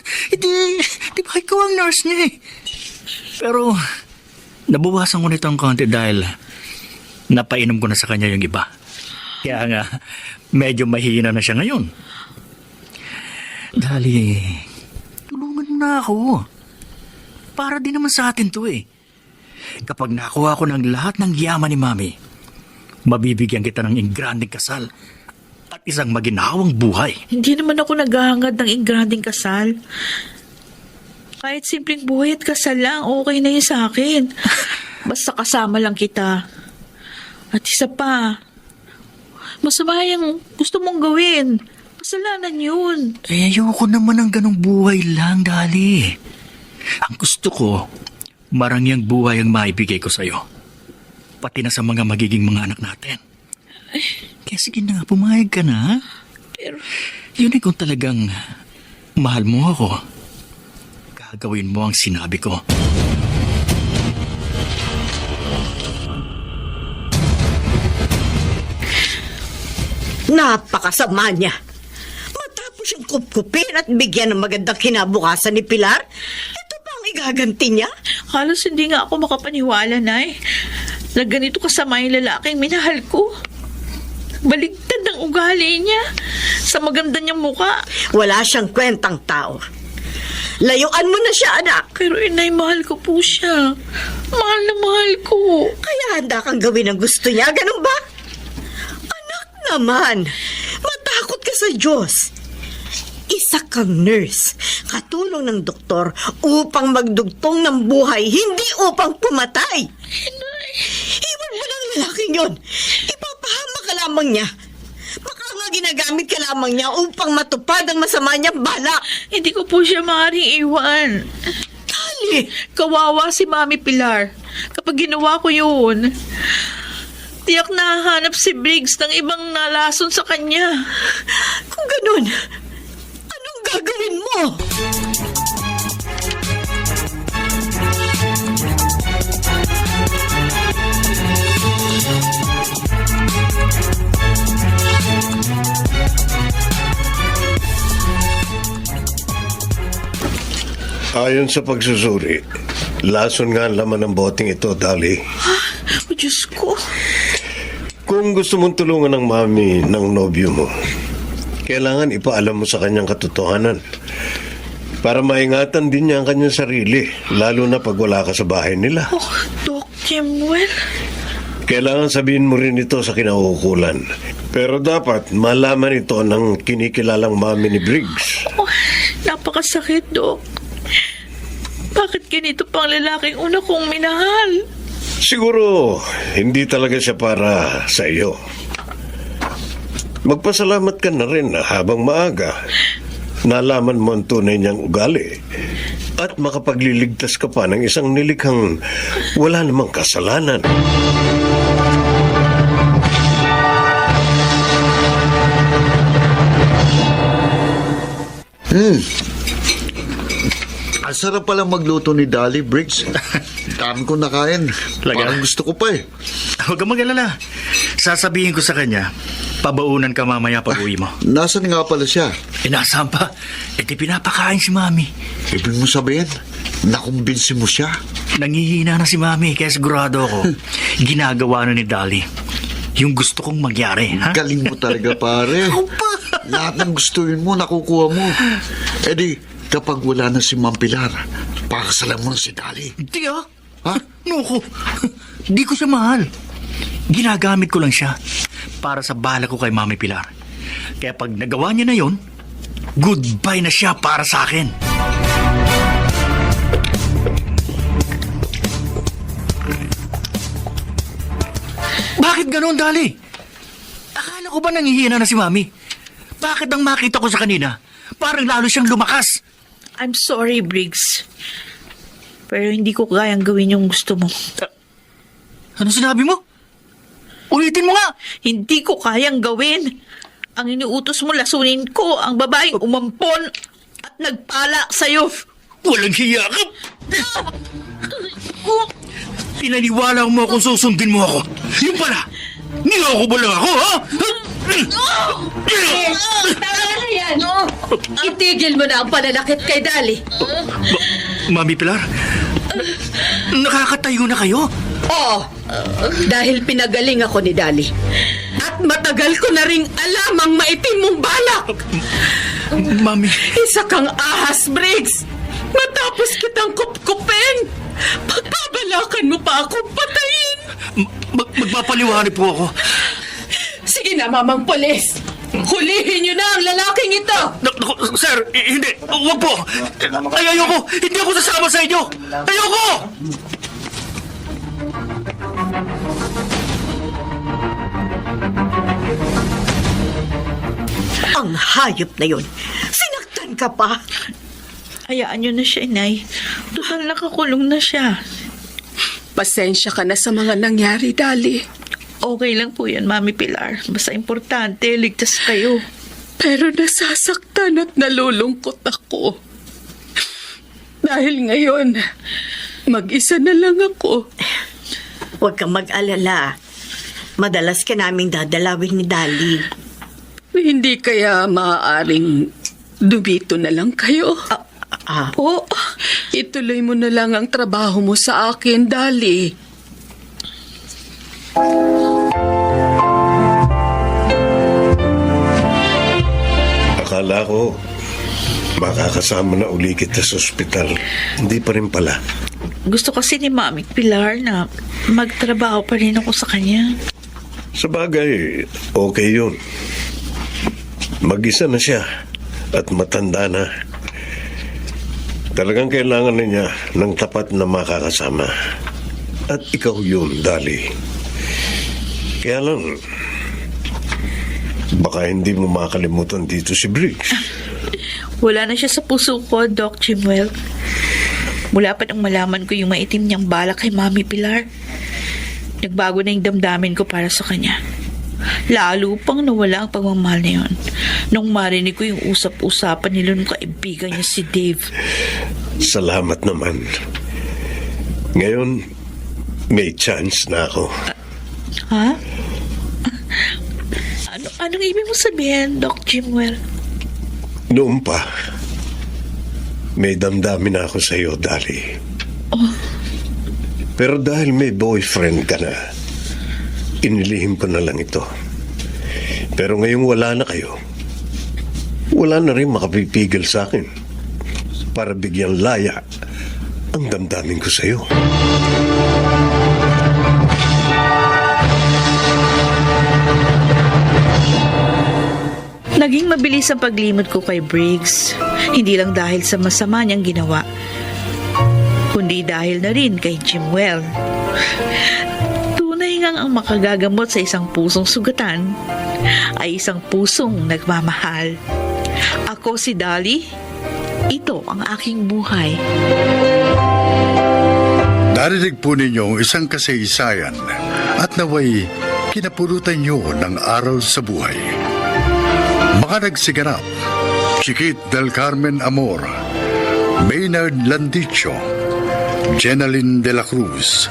Di ba ikaw ang nurse niya eh? Pero, nabawasan ko nito ang konti dahil napainom ko na sa kanya yung iba. Kaya nga, medyo mahina na siya ngayon. Dali, tulungan mo na ako. Para din naman sa atin to eh. Kapag nakuha ko ng lahat ng yaman ni Mami, mabibigyan kita ng ingranding kasal at isang maginhawang buhay. Hindi naman ako naghahangad ng ingranding kasal. Kahit simpleng buhay at kasal lang, okay na yun sa akin. Basta kasama lang kita. At isa pa, masama yung gusto mong gawin. Kasalanan yun. Ayoko naman ng ganong buhay lang, Dali. Ang gusto ko, marangyang buhay ang maibigay ko sa'yo. Pati na sa mga magiging mga anak natin. Kaya sige na, pumayag ka na, ha? Pero, Yun ay kung talagang mahal mo ako. Gagawin mo ang sinabi ko. Napakasama niya. Matapos siyang kupkupin at bigyan ng magandang kinabukasan ni Pilar, ito ba ang igaganti niya? halos hindi nga ako makapaniwala, Nay. Na ganito kasama yung lalaking minahal ko. Baligtad ang ugali niya sa maganda niyang muka. Wala siyang kwentang tao. Layuan mo na siya, anak. Pero inay, mahal ko po siya. Mahal na mahal ko. Kaya handa kang gawin ang gusto niya, ganun ba? Anak naman, matakot ka sa Diyos. Isa kang nurse, katulong ng doktor upang magdugtong ng buhay, hindi upang pumatay. Iwan mo ng lalaking yon. Ipapahama ka lamang niya. Baka nga ginagamit ka lamang niya upang matupad ang masama niyang balak. Hindi ko po siya maaaring iwan. Dali! Kawawa si Mami Pilar. Kapag ginawa ko yun, tiyak nahahanap si Briggs ng ibang nalason sa kanya. Kung ganun, anong gagawin mo? Ayon sa pagsusuri, lason nga ang laman ng boteng ito, Dali. Oh, Diyos ko. Kung gusto mong tulungan ng mami ng nobyo mo, kailangan ipaalam mo sa kanyang katotohanan para maingatan din niya ang kanyang sarili, lalo na pag wala ka sa bahay nila. Oh, Doc Jimwell. Kailangan sabihin mo rin ito sa kinauukulan. Pero dapat malaman ito ng kinikilalang mami ni Briggs. Oh, napakasakit, Doc. Bakit ganito pang lalaking una kong minahal? Siguro, hindi talaga siya para sa iyo. Magpasalamat ka na rin na habang maaga, nalaman mo ang tunay niyang ugali at makapagliligtas ka pa ng isang nilikhang wala namang kasalanan. Ang sarap pala magluto ni Dali, Briggs. Dami ko nakain. Talaga? Parang gusto ko pa eh. Huwag kang mag-alala. Sasabihin ko sa kanya, pabaunan ka mamaya pag uwi mo. Nasaan nga pala siya? Nasaan pa? Di pinapakain si Mami. Ibig mo sabihin, nakumbinsi mo siya? Nangihina na si Mami, kaya sigurado ako, ginagawa na ni Dali. Yung gusto kong magyari, ha? Galing mo talaga, pare. Lahat ng gustuin mo, nakukuha mo. Eh di, kapag wala na si Ma'am Pilar, pakasalan mo na si Dali. Hindi ah. Ha? Nuko, di ko siya mahal. Ginagamit ko lang siya para sa bala ko kay Mami Pilar. Kaya pag nagawa niya na yon, goodbye na siya para sa akin. Bakit ganon, Dali? Akala ko ba nangihina na si Mami? Bakit ang makita ko sa kanina, parang lalo siyang lumakas? I'm sorry, Briggs. Pero hindi ko kayang gawin yung gusto mo. Ano sinabi mo? Ulitin mo nga! Hindi ko kayang gawin. Ang iniutos mo lasunin ko ang babaeng umampon at nagpala sa'yo. Walang hiya ka! Pinaniwala mo akong susundin mo ako. Yung pala, niloko mo lang ako, ha? Tama na yan! Itigil mo na ang pananakit kay Dali. Mami Pilar, nakakatayo na kayo? Oo, dahil pinagaling ako ni Dali. At matagal ko na ring alam ang maitim mong balak. Mami, Isa kang ahas, Briggs. Matapos kitang kupkupin, pagpabalakan mo pa akong patayin. magpapaliwanag po ako. Sige na, Mamang Polis. Hulihin niyo na ang lalaking ito. Sir, hindi. Huwag po. Ayoko. Hindi ako sasama sa inyo. Ayoko! Ang hayop na yun. Sinaktan ka pa. Hayaan niyo na siya, Inay. Total nakakulong na siya. Pasensya ka na sa mga nangyari, Dali. Okay lang po yan, Mami Pilar. Basta importante, ligtas kayo. Pero nasasaktan at nalulungkot ako. Dahil ngayon, mag-isa na lang ako. Huwag kang mag-alala. Madalas ka naming dadalawin ni Dali. Hindi kaya maaaring dumito na lang kayo? Po, Ituloy mo na lang ang trabaho mo sa akin, Dali. Akala ko, makakasama na uli kita sa ospital. Hindi pa rin pala. gusto kasi ni Mami Pilar na magtrabaho pa rin ako sa kanya. Sa bagay, okay yun. Mag-isa na siya at matanda na. Talagang kailangan na niya ng tapat na makakasama. At ikaw yun, Dali. Kaya lang, baka hindi mo makalimutan dito si Briggs. Wala na siya sa puso ko, Doc Jimwell. Mula pa nang malaman ko yung maitim niyang balak kay Mami Pilar, nagbago na yung damdamin ko para sa kanya. Lalo pang nawala ang pagmamahal na yun nung marinig ko yung usap-usapan nila nung kaibigan niya si Dave. Salamat naman. Ngayon, may chance na ako. Ha? Anong ibig mo sabihin, Doc Jimwell? Noon pa, May damdamin na ako sa iyo, Dali. Pero dahil may boyfriend ka na, inilihim ko na lang ito. Pero ngayong wala na kayo, wala na rin makapipigil sa akin para bigyan laya ang damdamin ko sa iyo. Naging mabilis ang paglimot ko kay Briggs. Hindi lang dahil sa masama niyang ginawa, kundi dahil na rin kay Jimwell. Tunay ngang ang makagagamot sa isang pusong sugatan ay isang pusong nagmamahal. Ako si Dali. Ito ang aking buhay. Narinig po ninyo isang kasaysayan at naway kinapulutan nyo ng aral sa buhay. Mga nagsiganap, Chiquit del Carmen Amor, Maynard Landicho, Jenaline de la Cruz,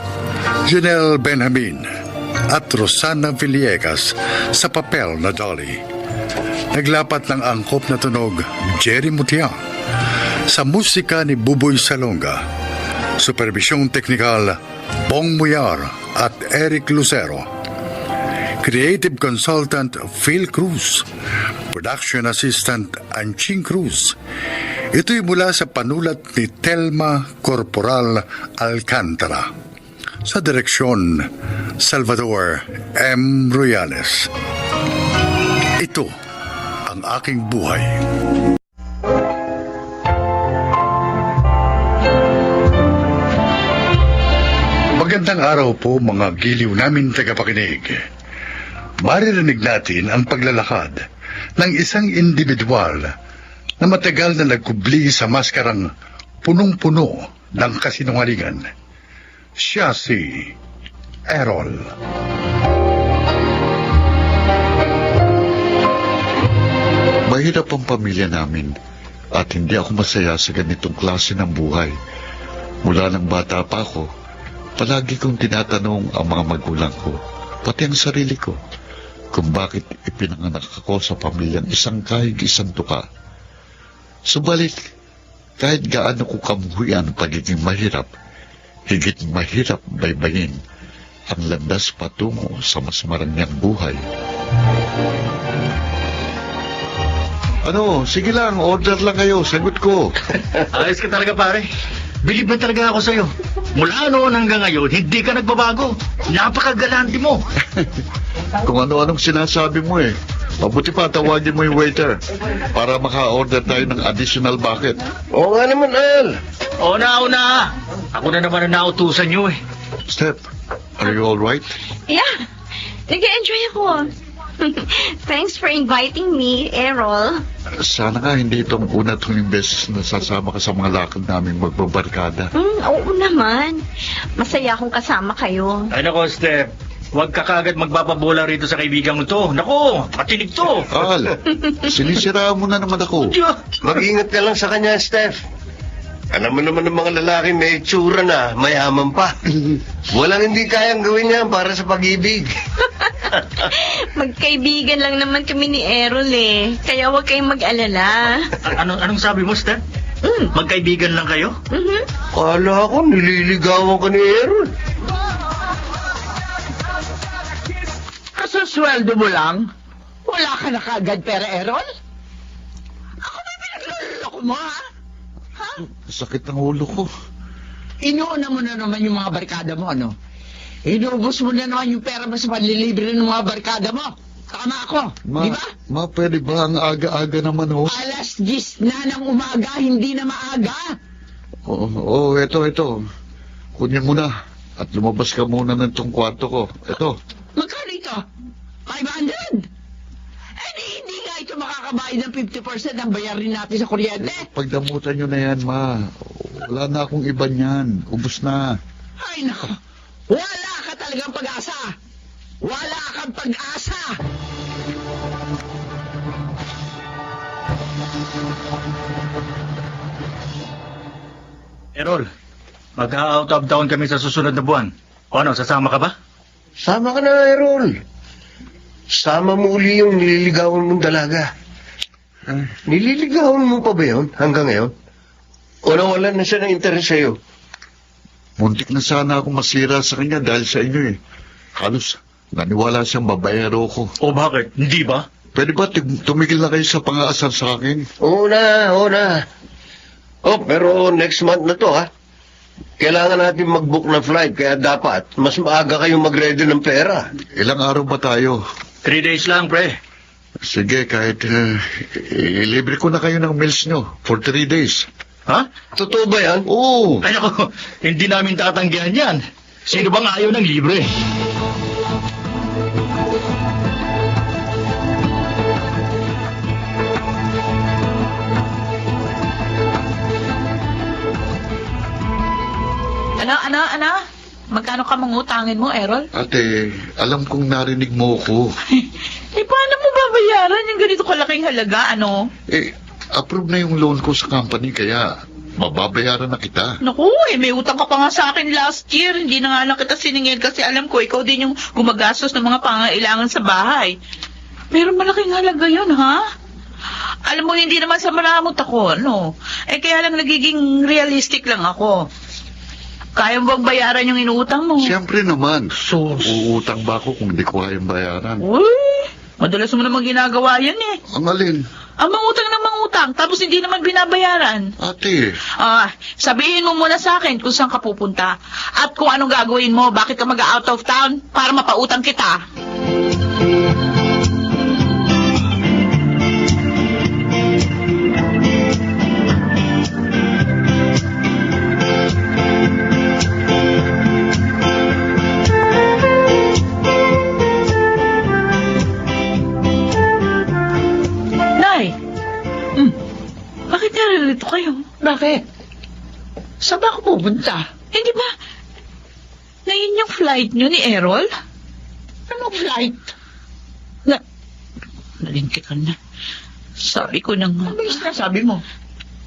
Janelle Benjamin, at Rosana Villegas sa papel na Dolly. Naglapat ng angkop na tunog Jerry Mutia, sa musika ni Buboy Salonga, supervisyong teknikal Bong Muyar at Eric Lucero, creative consultant Phil Cruz, production assistant Anching Cruz. Ito'y mula sa panulat ni Telma Corporal Alcantara. Sa direksyon, Salvador M. Royales. Ito ang aking buhay. Magandang araw po mga giliw namin tagapakinig. Maririnig natin ang paglalakad ng isang individual na matagal na nagkubli sa maskarang punong-puno ng kasinungalingan. Siya si Errol. Mahirap ang pamilya namin at hindi ako masaya sa ganitong klase ng buhay. Mula nang bata pa ako, palagi kong tinatanong ang mga magulang ko, pati ang sarili ko, kung bakit ipinanganak ako sa pamilyang isang kahig isang tuka. Subalit, kahit gaano ko kamuhian pagiging mahirap, higit mahirap baybayin ang landas patungo sa mas marangyang buhay. Ano, sige lang, order lang kayo, sagot ko. Ayos ka talaga, pare. Bilib na talaga ako sa'yo. Mula noon hanggang ngayon, hindi ka nagbabago. Napakagalante mo. Kung ano-anong sinasabi mo eh. Mabuti pa, tawagin mo yung waiter para maka-order tayo ng additional bucket. Oo nga naman, Al. Una. Ako na naman ang nautusan nyo eh. Step, are you all right? Yeah, nag-enjoy ako. Thanks for inviting me, Errol. Sana nga hindi itong una't huling beses na sasama ka sa mga lakad naming magbabarkada. Oo naman. Masaya akong kasama kayo. Ay nako, Steph. Huwag ka kagad magbababola rito sa kaibigan mo to. Nako, matinig to. Al, sinisiraan mo na naman ako. Mag-ingat ka lang sa kanya, Steph. Alam mo naman ng mga lalaki may itsura na, mayaman pa. Walang hindi kayang gawin yan para sa pag-ibig. Magkaibigan lang naman kami ni Errol eh. Kaya huwag kayong mag-alala. Anong sabi mo, Steph? Magkaibigan lang kayo? Kala ko, nililigawan ka ni Aaron. Kasasweldo mo lang? Wala ka na kagad pera, Errol? Ako may pinagluloko mo, ha? Sakit ng ulo ko. Inuuna mo na naman yung mga barkada mo, ano? Inubos mo na naman yung pera mo sa panlilibre ng mga barkada mo. Tama ako, di ba? Ma, pwede ba ang aga-aga naman ho? Alas 10 na ng umaga, hindi na maaga. Oo, ito. Kunin mo na at lumabas ka muna ng tong kwarto ko. Ito. Magkano ito? 500? Hindi nga ito makakabayad ng 50% ng bayarin natin sa kuryente. Pagdamutan nyo na yan, ma. Wala na akong iba niyan. Ubus na. Ay, nako. Wala ka talagang pag-asa. Wala kang pag-asa. Errol, mag-out of town kami sa susunod na buwan. O ano, sasama ka ba? Sama ka na, Aaron. Sama mo uli yung nililigawan mong dalaga. Nililigawan mo pa ba yun hanggang ngayon? O nawalan na siya ng interes sa'yo? Muntik na sana ako masira sa kanya dahil sa inyo eh. Halos naniwala siyang babayero ko. O bakit? Hindi ba? Pwede ba tumigil na kayo sa pang-aasar sa akin? Oo na. Oh, pero next month na to, ha? Kailangan natin mag-book na flight, kaya dapat mas maaga kayong mag-ready ng pera. Ilang araw ba tayo? 3 days lang, pre. Sige, kahit ilibre ko na kayo ng meals nyo for 3 days. Ha? Totoo ba yan? Oo. Ay ako, hindi namin tatanggihan yan. Sino bang ayaw ng libre? Ano? Magkano ka mangutangin mo, Errol? Ate, alam kong narinig mo ko. Paano mo babayaran yung ganito kalaking halaga, ano? Approve na yung loan ko sa company, kaya mababayaran na kita. Naku, may utang ka pa nga sa akin last year. Hindi na nga lang kita siningil kasi alam ko, ikaw din yung gumagastos ng mga pangailangan sa bahay. Pero malaking halaga yun, ha? Alam mo, hindi naman sa maramot ako, no? Kaya lang nagiging realistic lang ako. Kaya mo bang bayaran yung inuutang mo? Siyempre naman. Sus. Uutang ba ako kung di ko kayang bayaran? Uy, madalas mo namang ginagawa yan eh. Ang alin? Ang mangutang ng mangutang, tapos hindi naman binabayaran. Ate, Sabihin mo muna sa akin kung saan ka pupunta. At kung anong gagawin mo, bakit ka mag-out of town para mapautang kita. Nay, bakit naririto kayo? Bakit? Saan ba ako pupunta? Hindi ba, ngayon yung flight nyo ni Errol? Anong flight? Nalintikan na. Sabi ko nang... Ano yung sinasabi mo?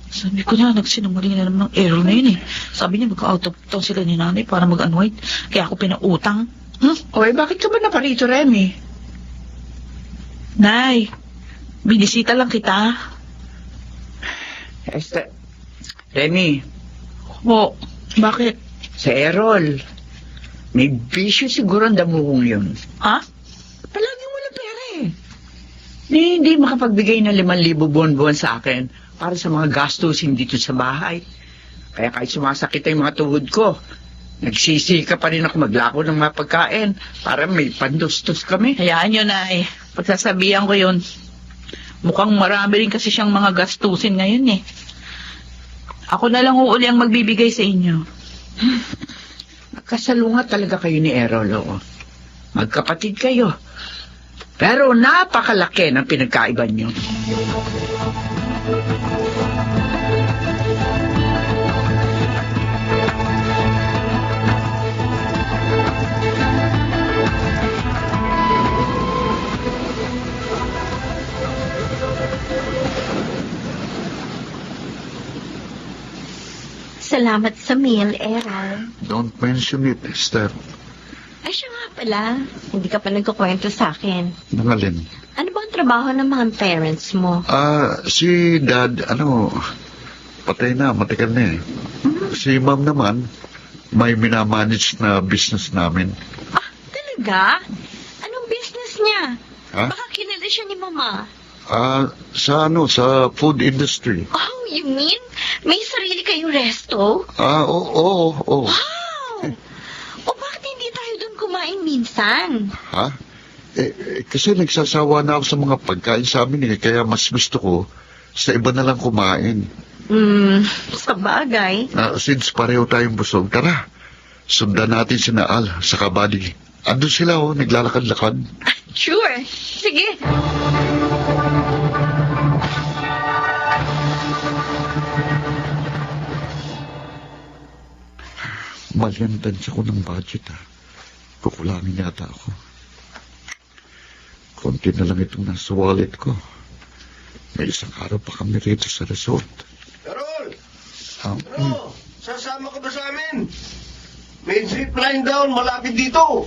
Sabi ko na, nagsinungaling na naman ng Errol na yun eh. Sabi niya, mag-out of town sila ni nanay para mag-unwind. Kaya ako pinautang. Oy, bakit ka ba naparito, Remy? Nay, binisita lang kita. Remy, O, bakit? sa Errol, may bisyo siguro ang damuhong yun. Ha? Palagi wala pera eh. Hindi makapagbigay ng 5,000 buwan-buwan sa akin para sa mga gastusin dito sa bahay. Kaya kahit sumasakit ang mga tuhod ko, nagsisika pa rin ako maglako ng mga pagkain para may pandustos kami. Hayaan nyo, Nay. Pagsasabihan ko yun. Mukhang marami rin kasi siyang mga gastusin ngayon eh. Ako na lang uuli ang magbibigay sa inyo. Nagkasalungat talaga kayo ni Errol, oo. Magkapatid kayo. Pero napakalaki ng pinagkaiba niyo. Salamat sa meal, Errol. don't mention it, Esther. Ay, siya nga pala. Hindi ka pa nagkukwento sa akin. Nang alin? Ano ba ang trabaho ng mga parents mo? Si Dad, patay na, matagal na eh. Si Ma'am naman, may minamanage na business namin. Ah, talaga? Anong business niya? Ha? Baka kilala siya ni Mama. Sa food industry. Oh, you mean? May sarili kayong resto? Oo. Wow! O bakit hindi tayo doon kumain minsan? Ha? Kasi nagsasawa na ako sa mga pagkain sa amin eh, kaya mas gusto ko sa iba na lang kumain. Sa bagay. Since pareho tayong busog, tara, sundan natin si Naal sa Kabady. Andun sila naglalakad-lakad. Sure. Sige. Malyantansya ko ng budget Kukulangin yata ako. Konti na lang itong nasa wallet ko. May isang araw pa kami rito sa resort. Carol! Sasama ka ba sa amin? May zip line down, malapit dito.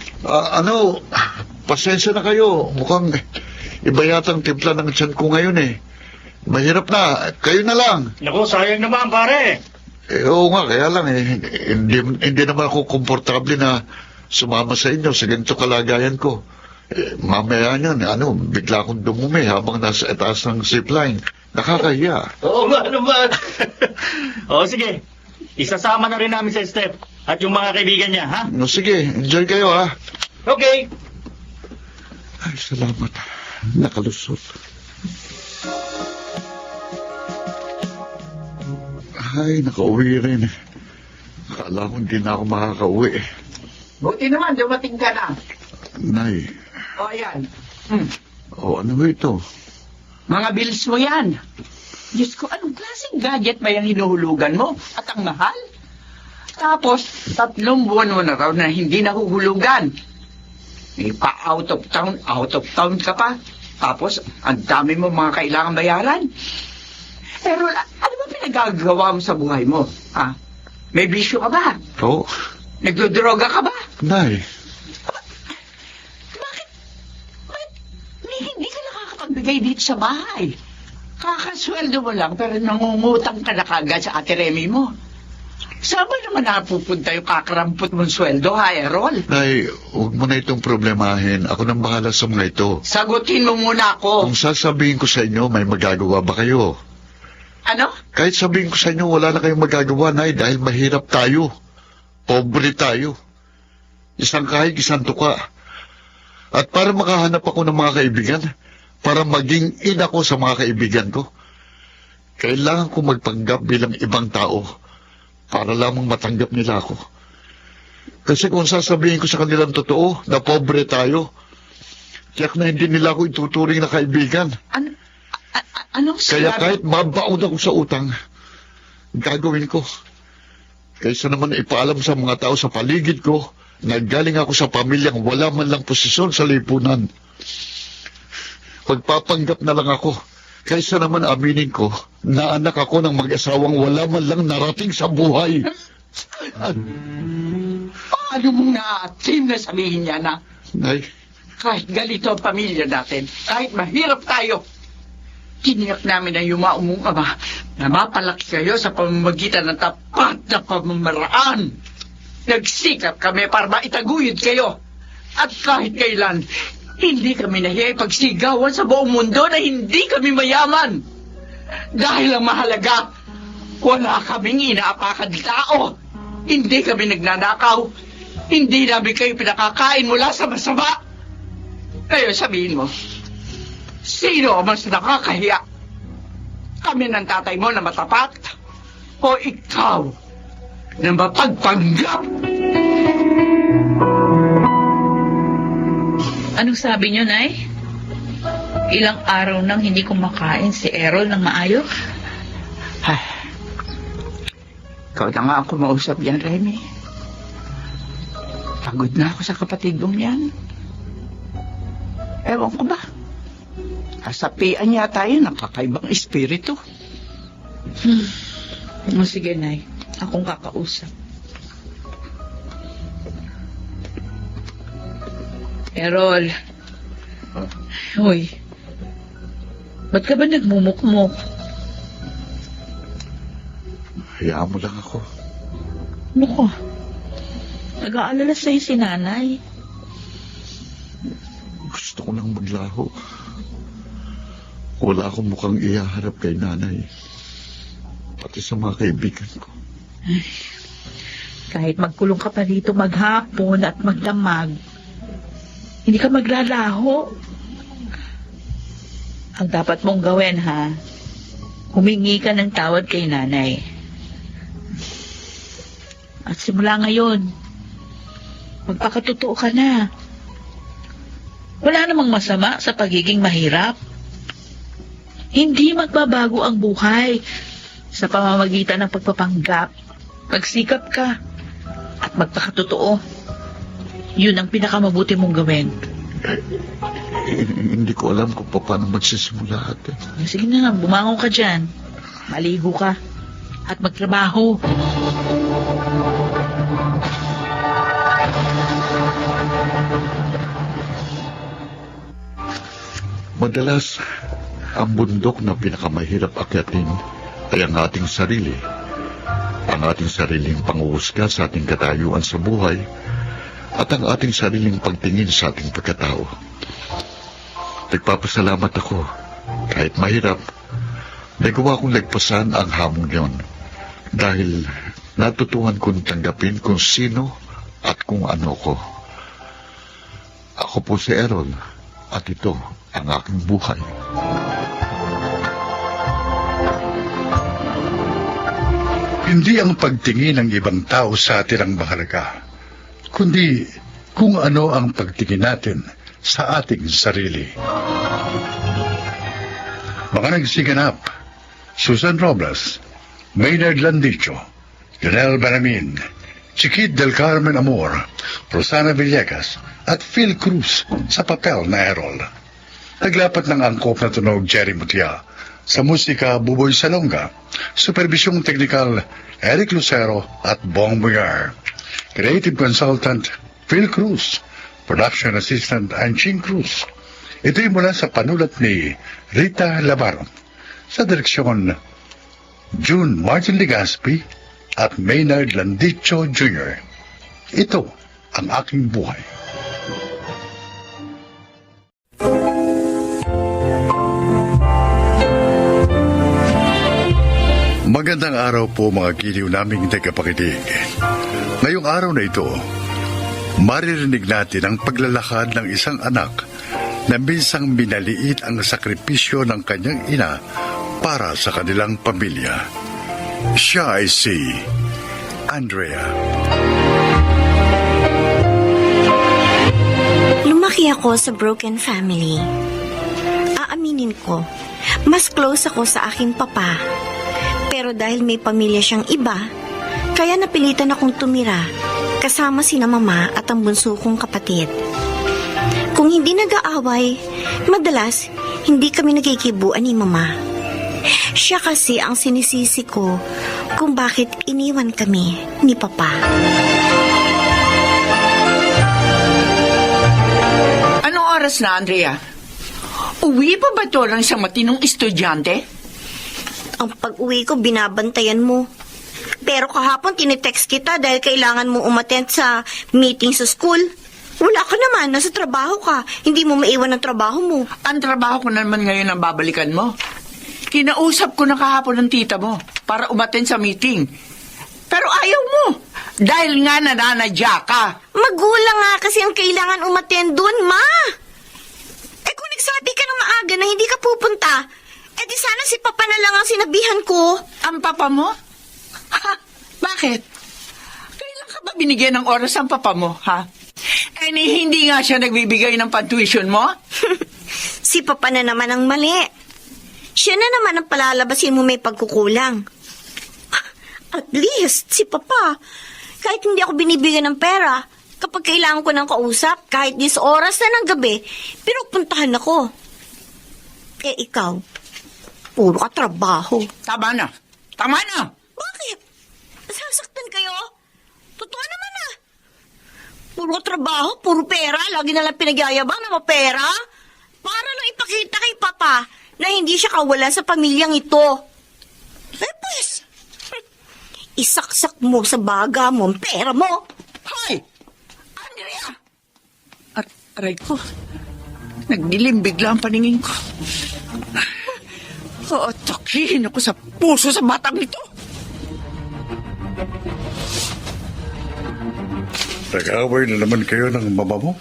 Pasensya na kayo. Mukhang iba yatang timpla ng tiyan ko ngayon eh. Mahirap na. Kayo na lang. Naku, sayang naman, pare. Oo nga, kaya lang hindi naman ako komportable na sumama sa inyo sa ganito kalagayan ko. Mamaya niyan, bigla akong dumumi habang nasa etaas ng zipline. Nakakahiya. Oo nga naman. O sige, isasama na rin namin sa Steph at yung mga kaibigan niya, ha? No, sige, enjoy kayo ha. Okay. Ay, salamat. Nakalusot. Ay, nakauwi rin. Akala ko hindi na ako makakauwi. Buti naman, dumating ka na. Nay, O, ayan. ano ba ito? Mga bills mo yan. Diyos ko, anong klaseng gadget ba yung hinuhulugan mo? At ang mahal? Tapos, 3 buwan mo na raw na hindi nahuhulugan. May pa-out of town ka pa. Tapos, ang dami mo mga kailangan bayaran. Pero, ano ba pinagagawa mo sa buhay mo? Ha? May bisyo ka ba? Oh, Nagdodroga ka ba? Nay. Hindi ka nakakapagbigay dito sa bahay. Kakasweldo mo lang, pero nangungutang ka na kagad sa Ate Remy mo. Saan ba naman napupunta yung kakarampot mong sweldo, ha, Errol? Nay, huwag mo na itong problemahin. Ako nang bahala sa mga ito. Sagutin mo muna ako. Kung sasabihin ko sa inyo, may magagawa ba kayo? Ano? Kahit sabihin ko sa inyo, wala na kayong magagawa, Nay, dahil mahirap tayo. Pobre tayo. Isang kahig, isang tuka. At para makahanap ako ng mga kaibigan, para maging ina ko sa mga kaibigan ko, kailangan ko magpanggap bilang ibang tao para lamang matanggap nila ako. Kasi kung sasabihin ko sa kanilang totoo na pobre tayo, tiyak na hindi nila ako ituturing na kaibigan. Anong Kaya sinabi? kahit mabaon ako sa utang, gagawin ko. Kaysa naman ipaalam sa mga tao sa paligid ko na galing ako sa pamilyang wala man lang posisyon sa lipunan. Pagpapanggap na lang ako, kaysa naman aminin ko na anak ako ng mag-asawang wala man lang narating sa buhay. Ano mong na-atim na sabihin niya na Nay, kahit galito ang pamilya natin, kahit mahirap tayo, tiniyak namin na yumaong mong ama na mapalaki kayo sa pamamagitan ng tapat na pamamaraan. Nagsikap kami para maitaguyod kayo. At kahit kailan, hindi kami nahiya ipagsigawan sa buong mundo na hindi kami mayaman. Dahil ang mahalaga, wala kaming inaapakan tao. Hindi kami nagnanakaw. Hindi namin kayo pinakakain mula sa masama. Ngayon sabihin mo, sino ang mas nakakahiya? Kami ng tatay mo na matapat? O ikaw na mapagpanggap? Anong sabi niyo, Nay? Ilang araw nang hindi kumakain si Errol ng maayos? Ay, ikaw na nga ang kumausap yan, Remy. Pagod na ako sa kapatid mong yan. Ewan ko ba? Kasapian yata yun ang kakaibang espiritu. O sige, Nay. Akong kakausap. Errol. Hoy. Ba't ka ba nagmumukmok? hayaan mo lang ako. Ano ko? Nag-aalala sa'yo si nanay. Gusto ko lang maglaho. Wala akong mukhang ihaharap kay nanay. Pati sa mga kaibigan ko. Kahit magkulong ka pa dito maghapon at magdamag, hindi ka maglalaho. Ang dapat mong gawin, ha? Humingi ka ng tawad kay nanay. At simula ngayon, magpakatotoo ka na. Wala namang masama sa pagiging mahirap. Hindi magbabago ang buhay sa pamamagitan ng pagpapanggap. Magsikap ka at magpakatotoo. Yun ang pinakamabuti mong gawin. Hindi ko alam kung paano magsisimula ate. Sige na, bumangon ka dyan. Maligo ka at magtrabaho. Madalas, ang bundok na pinakamahirap akyatin ay ang ating sarili. ang ating sariling panguhusga sa ating katayuan sa buhay at ang ating sariling pagtingin sa ating pagkatao. Nagpapasalamat ako, kahit mahirap, nagawa kong lagpasan ang hamong yon dahil natutuhan kong tanggapin kung sino at kung ano ko. Ako po si Errol at ito ang aking buhay. Hindi ang pagtingin ng ibang tao sa atin ang mahalaga, kundi kung ano ang pagtingin natin sa ating sarili. Mga nagsiganap, Susan Robles, Maynard Landicho, Lionel Baramin, Chiquit del Carmen Amor, Rosana Villegas, at Phil Cruz sa papel na Errol. Naglapat ng angkop na tunog Jerry Mutia. Sa musika, Buboy Salonga. Supervisyong teknikal, Eric Lucero at Bong Bugar. Creative consultant, Phil Cruz. Production assistant, Anching Cruz. Ito'y mula sa panulat ni Rita Labaron. Sa direksyon, June Martin Legaspi at Maynard Landicho Jr. Ito ang aking buhay. Magandang araw po mga giliw naming tagapakinig. Ngayong araw na ito, maririnig natin ang paglalakad ng isang anak na minsang minaliit ang sakripisyo ng kanyang ina para sa kanilang pamilya. Siya ay si Andrea. Lumaki ako sa broken family. Aaminin ko, mas close ako sa aking papa. Pero dahil may pamilya siyang iba, kaya napilitan akong tumira kasama sina mama at ang bunso kong kapatid. Kung hindi nag-aaway, madalas hindi kami nagkikibuan ni mama. Siya kasi ang sinisisi ko kung bakit iniwan kami ni papa. Anong oras na, Andrea? Uwi pa ba ito ng isang matinong estudyante? Ang pag-uwi ko, binabantayan mo. Pero kahapon, tinitext kita dahil kailangan mo umattend sa meeting sa school. Wala ka naman, nasa trabaho ka. Hindi mo maiwan ang trabaho mo. Ang trabaho ko naman ngayon ang babalikan mo. Kinausap ko na kahapon ng tita mo para umattend sa meeting. Pero ayaw mo. Dahil nga nananadya ka. Magulang nga kasi ang kailangan umattend doon, ma. Eh kung nagsabi ka ng maaga na hindi ka pupunta, eh di sana si papa na lang ang sinabihan ko. Ang papa mo? Ha? Bakit? Kailan ka ba binigyan ng oras ang papa mo, ha? Eh hindi nga siya nagbibigay ng pantuition mo? Si papa na naman ang mali. Siya na naman ang palalabasin mo may pagkukulang. At least, si papa, kahit hindi ako binibigyan ng pera, kapag kailangan ko ng kausap, kahit 10 oras na ng gabi, pinupuntahan ako. Eh ikaw, puro ka trabaho. Tama na. Tama na. Bakit? Sasaktan kayo? Totoo naman ah. Puro trabaho, puro pera, lagi na lang pinagyayabang na mapera. Para lang ipakita kay papa na hindi siya kawalan sa pamilyang ito. Eh pues, isaksak mo sa baga mo ang pera mo. Hoy! Andrea! Aray ko. Nagdilim bigla ang paningin ko. Atakihin ako sa puso sa batang ito. Nag-away na naman kayo ng mama mo?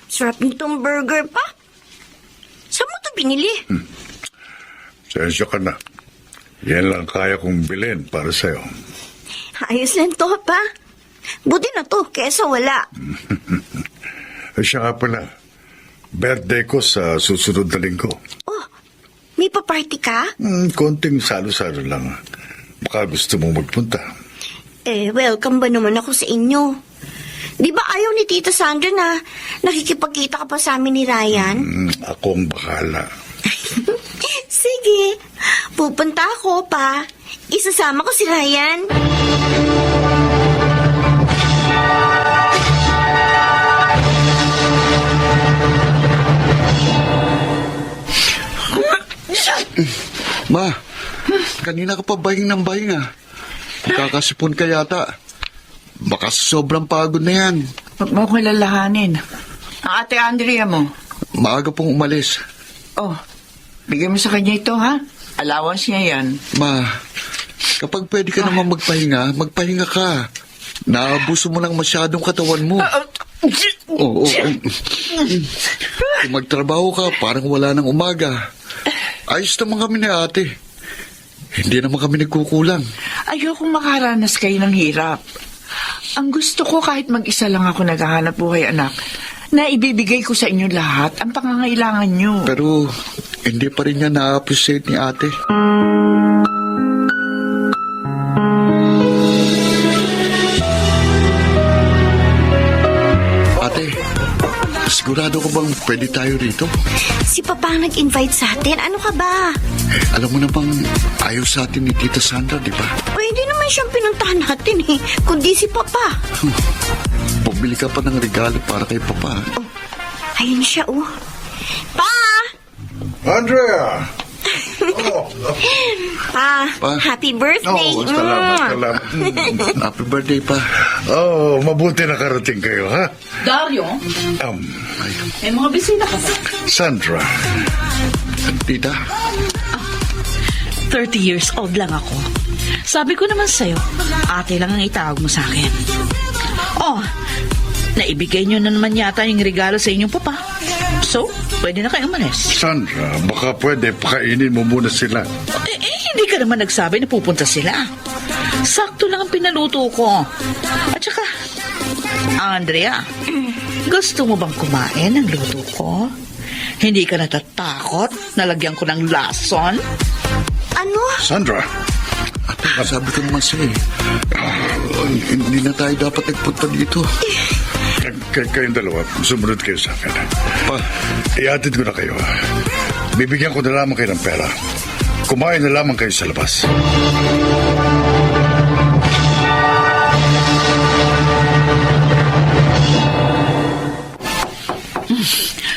Sarap nitong burger pa. Saan mo ito binili? Sensya ka na. Yan lang kaya kong bilhin para sa'yo. Ayos lang to pa. Buti na to, kesa wala. Siya nga pala, birthday ko sa susunod na linggo. Oh, may pa-party ka? Konting salo-salo lang. Baka gusto mong magpunta. Eh, welcome ba naman ako sa inyo? Di ba ayaw ni Tita Sandra na nakikipagkita ka pa sa amin ni Ryan? Akong bahala. Sige, pupunta ako pa. Isasama ko si Ryan. Ma, Kanina ka pa bahing ng bahing ah. Kakasipon ka yata. Baka sobrang pagod na yan. Huwag mo ko lalahanin. Ang ate Andrea mo. Maaga pong umalis. Oh, bigyan mo sa kanya ito, ha? Allowance niya yan. Ma, kapag pwede ka naman magpahinga, magpahinga ka. Naabuso mo lang masyadong katawan mo. Oo. Kung magtrabaho ka, parang wala ng umaga. Ayos naman kami ni ate. Hindi naman kami nagkukulang. Ayokong makaranas kayo ng hirap. Ang gusto ko kahit mag-isa lang ako naghahanap buhay, anak, na ibibigay ko sa inyo lahat ang pangangailangan nyo. Pero hindi pa rin niya na-appreciate ni ate. Ate, sigurado ko bang pwede tayo rito? Si Papa ang nag-invite sa atin. Ano ka ba? Alam mo na bang ayaw sa atin ni Tita Sandra, di ba? O hindi naman siyang pinuntahan natin eh. Kundi si Papa. Bumili ka pa ng regalo para kay Papa. Ayun siya oh. Pa! Andrea! Oh, Pa, Pa. happy birthday. salamat. Happy birthday pa. Oh, mabuti nakarating kayo, ha? Dario, may mga bisita ka. Sandra, Tita, 30 years old lang ako. Sabi ko naman sa'yo, ate lang ang itawag mo sa akin. Oh, naibigay nyo na naman yata yung regalo sa inyong papa. So, pwede na kayo umalis. Sandra, baka pwede pakainin mo muna sila. Hindi ka naman nagsabi na pupunta sila. Sakto lang ang pinaluto ko. At saka, Andrea, gusto mo bang kumain ng luto ko? Hindi ka natatakot na lagyan ko ng lason? Ano? Sandra, ate, sabi ko naman sa'yo hindi na tayo dapat nagpunta dito. kayong dalawa, sumunod kayo sa akin. Pa, Iatid ko na kayo. Bibigyan ko na lamang kayo ng pera. Kumain na lamang kayo sa labas.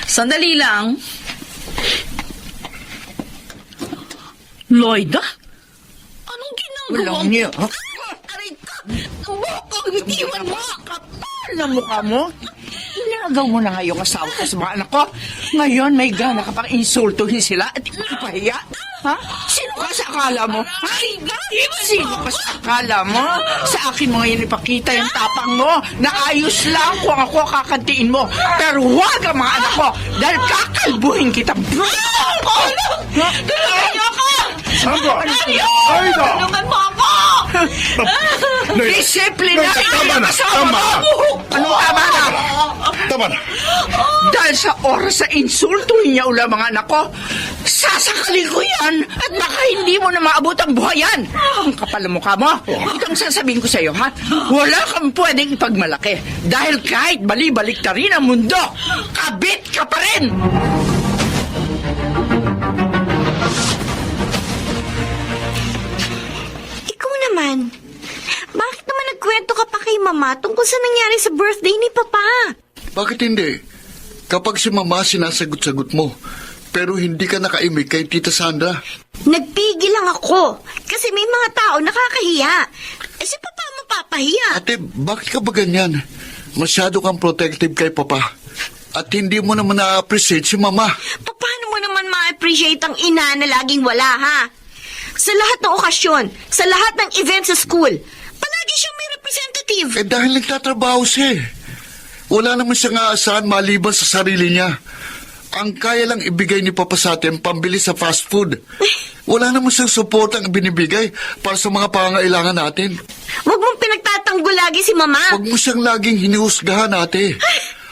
Sandali lang. Lloyda? Anong ginagawa Walang niyo. Aray ka! Ang bukang bitiwan mo! Kapal na mukha mo. Inagaw mo na nga yung asawa ko sa mga anak ko. Ngayon may gana ka pang insultuhin sila at ipahiya. Ha? Sino ka sa akala mo? Ha? Sino ka sa akala mo? Sa akin mo ngayon ipakita yung tapang mo na ayos lang kung ako kakantiin mo. Pero huwag ang mga anak ko dahil kakalbuhin kita. Tulungan niyo ako! Sandra! Tulungan mo ako! Disiplina! Tama na! Tama! Ano tama na? Tama na! Dahil sa oras sa insultuhin niya ula mga anak ko, sasakali ko yan at baka hindi mo na maabot ang buhayan. Ang kapal ng mukha mo. Ito ang sasabihin ko sa iyo, ha? Wala kang pwedeng ipagmalaki dahil kahit bali-balik na rin ang mundo, kabit ka pa rin! Ikaw naman. Bakit naman nagkwento ka pa kay Mama tungkol sa nangyari sa birthday ni Papa? bakit hindi? Kapag si Mama sinasagot-sagot mo, pero hindi ka nakaimik kay Tita Sandra. Nagpigil lang ako kasi may mga tao nakakahiya. Eh si Papa mapapahiya. Ate, bakit ka ba ganyan? Masyado kang protective kay Papa. At hindi mo naman na-appreciate si Mama. Paano mo naman ma-appreciate ang ina na laging wala, ha? Sa lahat ng okasyon, sa lahat ng events sa school, palagi siyang may representative. Eh dahil nagtatrabaho siya eh. Wala naman siyang aasahan maliban sa sarili niya. Ang kaya lang ibigay ni Papa sa atin pambili sa fast food. Wala naman siyang support ang binibigay para sa mga pangangailangan natin. Huwag mong pinagtatanggol lagi si Mama. Huwag mo siyang laging hinihusgahan, ate.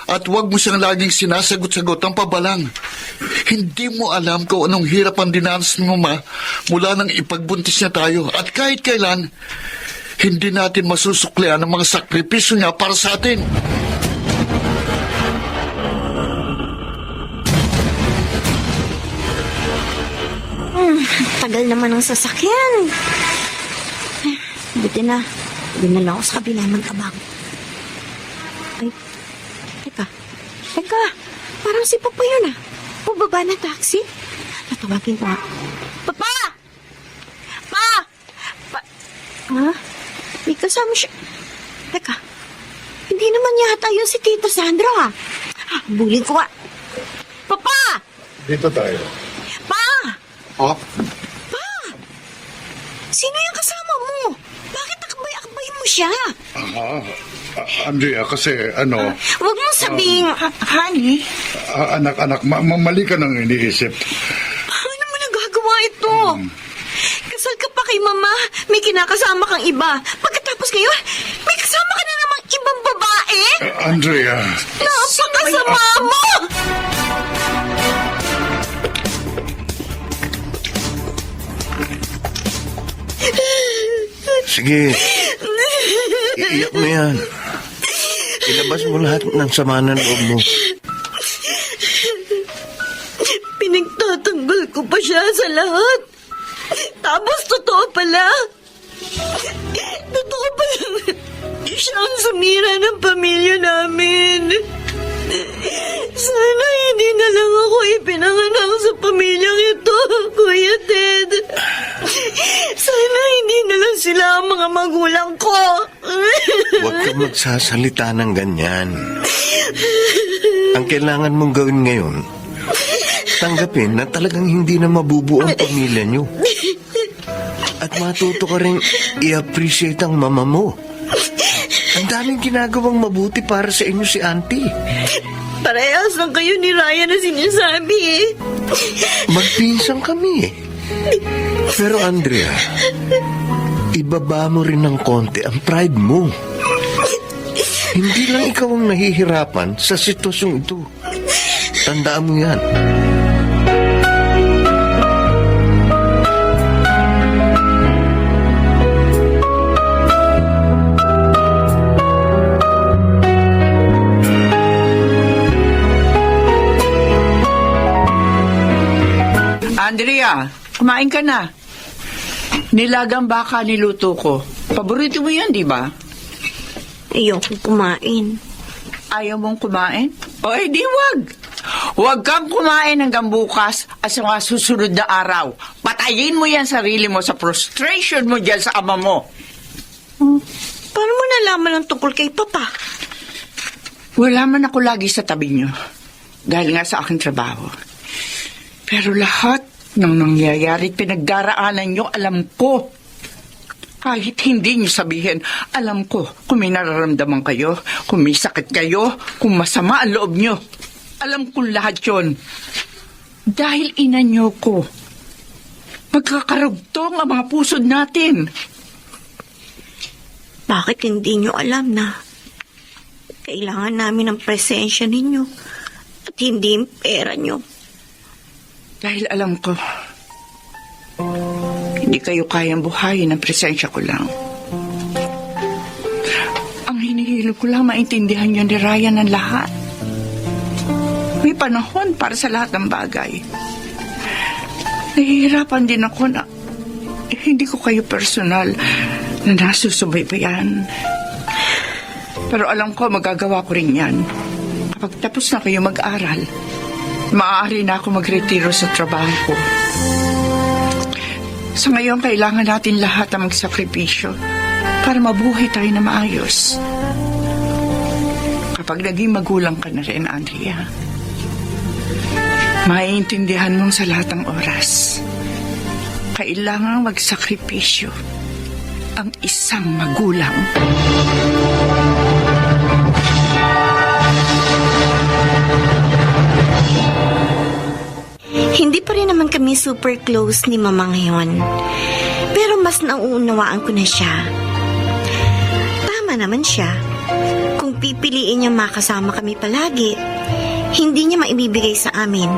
At huwag mo siyang laging sinasagot-sagot ng pabalang. Hindi mo alam kung anong hirap ang dinanas ni Mama mula nang ipagbuntis niya tayo. At kahit kailan, hindi natin masusuklian ang mga sakripisyo niya para sa atin. Tagal naman ng sasakyan. Buti na. Dinala ako sa kabila ng tabang. Ay, teka. Parang si Papa yun ah. Pababa ng taxi. Natawagin ko. Papa! Pa! Ha? May kasama siya. Teka, hindi naman yata yun si Tita Sandra, ha? Bulin ko, ha? Papa! Dito tayo. Pa! Oh? Pa! Sino yung kasama mo? Bakit akbay-akbay mo siya? Andrea, kasi Huwag mo sabihin... Honey, anak, mali ka nang iniisip. Paano mo nagagawa ito? Kasal ka pa kay Mama. May kinakasama kang iba. Pagkatapos ngayon, may kasama ka na namang ibang babae? Andrea, Napakasama mo! Sige, iiyak mo yan. Ilabas mo lahat ng sama ng loob mo. Pinagtatanggol ko pa siya sa lahat. Tapos totoo pala. Totoo pala. Siya ang sumira ng pamilya namin. Sana hindi na lang ako ipinanganak sa pamilyang ito, Kuya Ted. Sana hindi na lang sila ang mga magulang ko. Huwag kang magsasalita ng ganyan. Ang kailangan mong gawin ngayon, tanggapin na talagang hindi na mabubuo ang pamilya niyo. At matuto ka rin i-appreciate ang mama mo. Ang daming ginagawang mabuti para sa inyo si Auntie. Parehas lang kayo ni Ryan na sinasabi eh. Magpinsan kami. Pero Andrea, ibaba mo rin ng konti ang pride mo. Hindi lang ikaw ang nahihirapan sa sitwasyong ito. Tandaan mo yan. Andrea, kumain ka na. Nilagang baka niluto ko. Paborito mo yan, di ba? Ayokong kumain. Ayaw mong kumain? O, di wag. Huwag kang kumain hanggang bukas at sa mga susunod na araw. Patayin mo yan sarili mo sa frustration mo dyan sa ama mo. Paano mo nalaman ang tungkol kay Papa? Wala man ako lagi sa tabi niyo. Dahil nga sa aking trabaho. Pero lahat ng nangyayari at pinagdaraanan niyo, alam ko. Kahit hindi niyo sabihin, alam ko kung may nararamdaman kayo, kung may sakit kayo, kung masama ang loob niyo. Alam kong lahat yon. Dahil ina niyo ko, magkakarugtong ang mga pusod natin. Bakit hindi nyo alam na kailangan namin ng presensya ninyo at hindi yung pera nyo? Dahil alam ko, hindi kayo kayang buhayin ng presensya ko lang. Ang hinihilog ko lang maintindihan niyo ni Ryan ang lahat. May panahon para sa lahat ng bagay. Nahihirapan din ako na hindi ko kayo personal na nasusubaybayan. Pero alam ko magagawa ko rin yan. Kapag tapos na kayo mag-aral, maaari na ako magretiro sa trabaho ko. Sa ngayon, kailangan natin lahat ang magsakripisyo para mabuhay tayo na maayos. Kapag naging magulang ka na rin, Andrea, maiintindihan mong sa lahat ng oras, kailangan magsakripisyo ang isang magulang. Hindi pa rin naman kami super close ni Mama ngayon. Pero mas nauunawaan ko na siya. Tama naman siya. Kung pipiliin niya makasama kami palagi, hindi niya maibibigay sa amin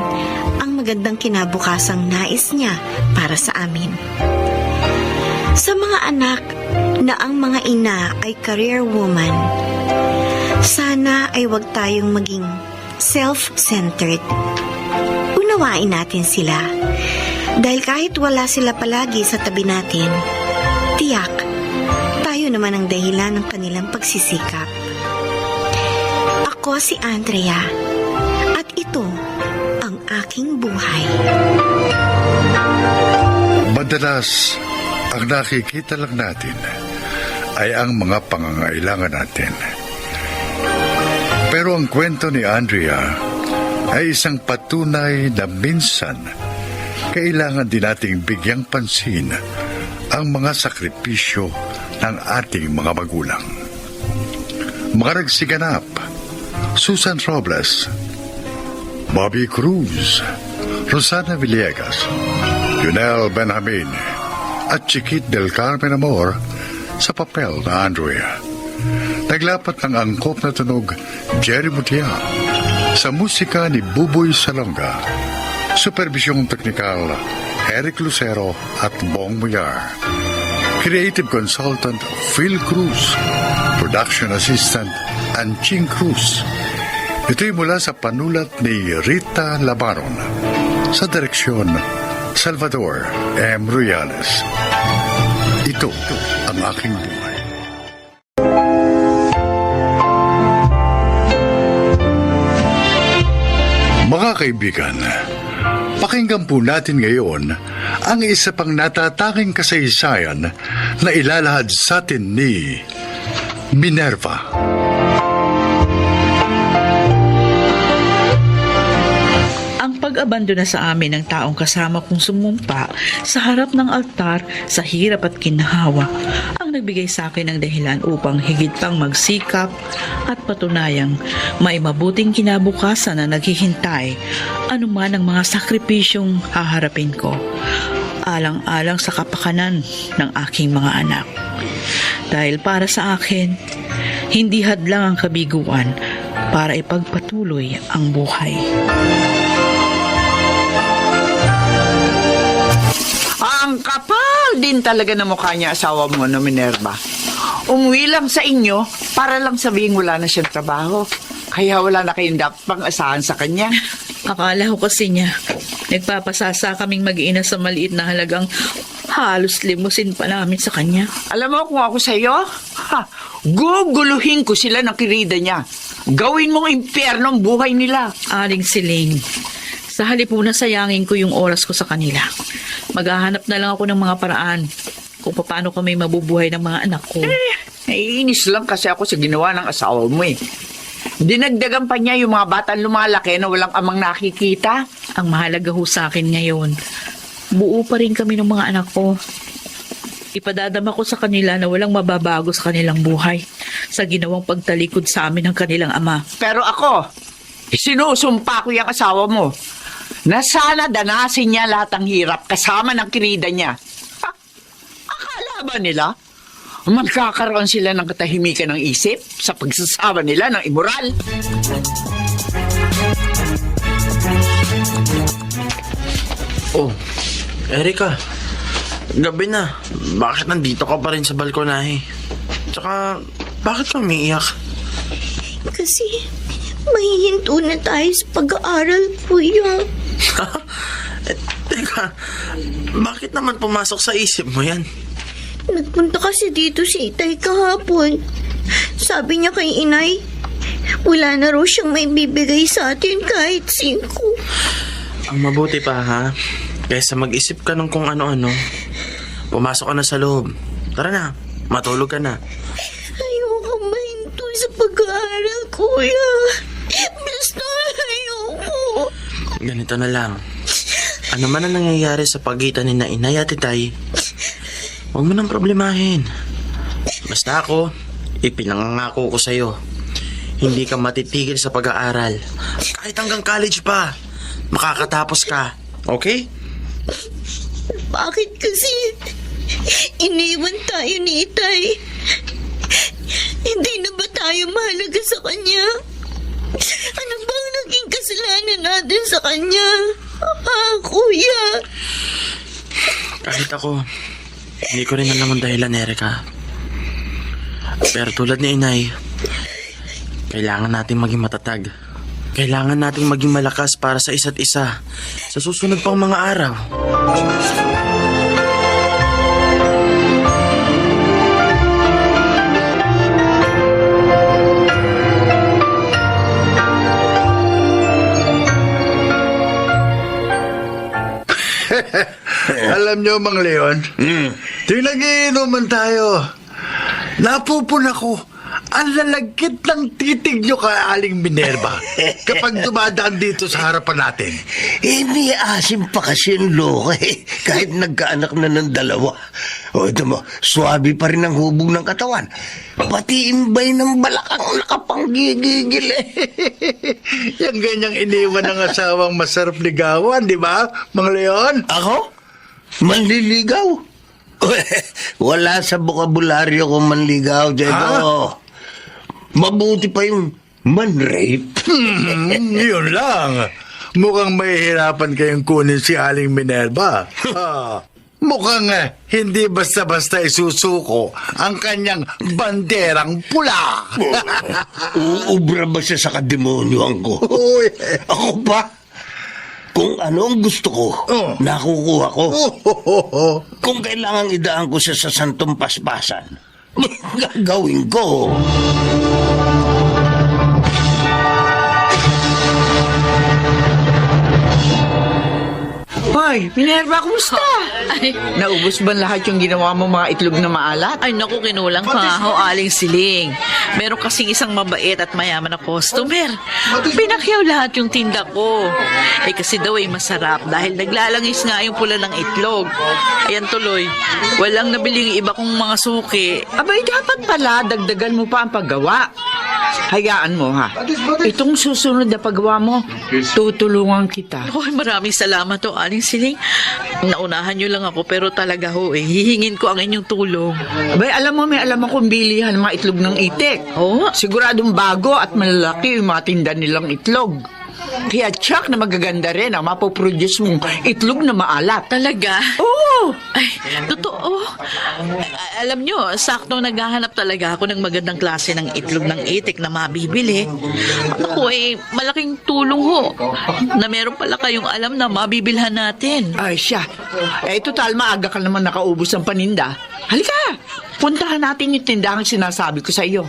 ang magandang kinabukasang nais niya para sa amin. Sa mga anak na ang mga ina ay career woman, sana ay wag tayong maging self-centered. Unawain natin sila. Dahil kahit wala sila palagi sa tabi natin, tiyak, tayo naman ang dahilan ng kanilang pagsisikap. Ako si Andrea, at ito ang aking buhay. Madalas, Ang nakikita lang natin ay ang mga pangangailangan natin. Pero ang kwento ni Andrea ay isang patunay na minsan kailangan din nating bigyang pansin ang mga sakripisyo ng ating mga magulang. Mga nagsiganap: Susan Robles, Bobby Cruz, Rosana Villegas, Junel Benjamin, at Chiquit del Carmen Amor sa papel na Andrea. Naglapat ng angkop na tunog Jerry Mutia, sa musika ni Buboy Salonga, supervisyong teknikal Eric Lucero at Bong Muyar, creative consultant Phil Cruz, production assistant Anching Cruz. Ito'y mula sa panulat ni Rita Labaron, sa direksyon Salvador M. Ruiales. Ito ang aking buhay. Mga kaibigan, pakinggan po natin ngayon ang isa pang natatanging kasaysayan na ilalahad sa atin ni Minerva. Ang pag-abandona sa amin ng taong kasama kong sumumpa sa harap ng altar sa hirap at kinhawa ang nagbigay sa akin ng dahilan upang higit pang magsikap at patunayang may mabuting kinabukasan na naghihintay anuman ang mga sakripisyong haharapin ko, alang-alang sa kapakanan ng aking mga anak. Dahil para sa akin, hindi hadlang ang kabiguan para ipagpatuloy ang buhay. Ang kapal din talaga na mukha niya asawa mo, no, Minerva. Umuwi lang sa inyo para lang sabihin wala na siyang trabaho. Kaya wala na kayong dapat pang asahan sa kanya. Akala ko kasi niya, nagpapasasa kaming mag-iina sa maliit na halagang halos limusin pa namin sa kanya. Alam mo kung ako sa'yo, guguluhin ko sila ng kirida niya. Gawin mong impyerno ang buhay nila. Aling Siling, sa halip na sayangin ko yung oras ko sa kanila, maghahanap na lang ako ng mga paraan kung paano kami mabubuhay ng mga anak ko. Naiinis lang kasi ako sa ginawa ng asawa mo eh. Dinagdagan pa niya yung mga batang lumalaki na walang amang nakikita. Ang mahalaga ho sa akin ngayon, buo pa rin kami ng mga anak ko. Ipadadama ko sa kanila na walang mababago sa kanilang buhay sa ginawang pagtalikod sa amin ng kanilang ama. Pero ako, sinusumpa ko yung asawa mo na sana danasin niya lahat ng hirap kasama ng kirida niya. Akala ba nila magkakaroon sila ng katahimikan ng isip sa pagsasama nila ng immoral? Oh, Erika, gabi na. Bakit nandito ka pa rin sa balkonahe? Tsaka, bakit ka umiiyak? Kasi mahihinto na tayo sa pag-aaral, kuya. Teka, bakit naman pumasok sa isip mo yan? Nagpunta kasi dito si Itay kahapon. Sabi niya kay Inay, wala na raw siyang may bibigay sa atin kahit 5. Ang mabuti pa, ha? Kaysa mag-isip ka ng kung ano-ano, pumasok ka na sa loob. Tara na, matulog ka na. Ayoko mahinto sa pag-aaral, kuya. Basta ayoko. Ganito na lang. Ano man ang nangyayari sa pagitan ni na Inay at Itay, huwag mo nang problemahin. Basta ako, ipinangangako ko sa'yo, hindi ka matitigil sa pag-aaral. Kahit hanggang college pa, makakatapos ka. Okay? Bakit kasi iniwan tayo ni Itay? Hindi na ba tayo mahalaga sa kanya? Ano bang naging kasalanan natin sa kanya? Kuya. Kahit ako, hindi ko rin alam ang dahilan, Erika. Pero tulad ni Inay, kailangan nating maging matatag. Kailangan nating maging malakas para sa isa't isa sa susunod pang mga araw. Alam nyo, Mang Leon, tuwing nagiinuman tayo, napupuna ko. Ang lalagkit ng titig nyo kay Aling Minerva kapag dumadaan dito sa harapan natin. May asim pa kasi yung loka kahit nagkaanak na ng dalawa. O ito mo, swabe pa rin ang hubog ng katawan. Pati imbay ng balakang nakapanggigigil Yung ganyang iniwan ng asawang masarap ligawan, di ba, Mang Leon? Ako? Manliligaw? Wala sa bokabularyo kong manligaw, Diego. Mabuti pa yung man-rape. Yun lang. Mukhang mahihirapan kayong kunin si Aling Minerva. Mukhang hindi basta-basta isusuko ang kanyang banderang pula. Uubra ba siya sa kademonyoan ko? Ako ba? Kung ano ang gusto ko, nakukuha ko. Kung kailangan idaan ko siya sa santong paspasan, gagawin ko. Hoy, Minerva, kumusta? Naubos ba lahat yung ginawa mo mga itlog na maalat? Ay naku, kinulang pa nga ho, Aling Siling. Meron kasing isang mabait at mayaman na customer. Pinakyaw lahat yung tinda ko. Kasi daw ay masarap dahil naglalangis nga yung pula ng itlog. Ayan tuloy, walang nabiling iba kong mga suki. Abay, dapat pala dagdagan mo pa ang paggawa. Hayaan mo ha. Itong susunod na paggawa mo, tutulungan kita. Hoy, maraming salamat ho, Aling Siling. Naunahan nyo lang ako pero talaga ho hihingin ko ang inyong tulong. Abay, alam mo, may alam akong bilihan ng mga itlog ng itik. Oh? Siguradong bago at malalaki yung mga tinda nilang itlog. Kaya tsak na magaganda rin ang mapoproduce mong itlog na maalat. Talaga? Oo! Ay, totoo. Alam nyo, sakto naghahanap talaga ako ng magandang klase ng itlog ng itik na mabibili. At ako malaking tulong ho na meron pala kayong alam na mabibilhan natin. Ay siya. Total, maaga ka naman nakaubos ng paninda. Halika! Puntahan natin yung tindahang sinasabi ko sa iyo.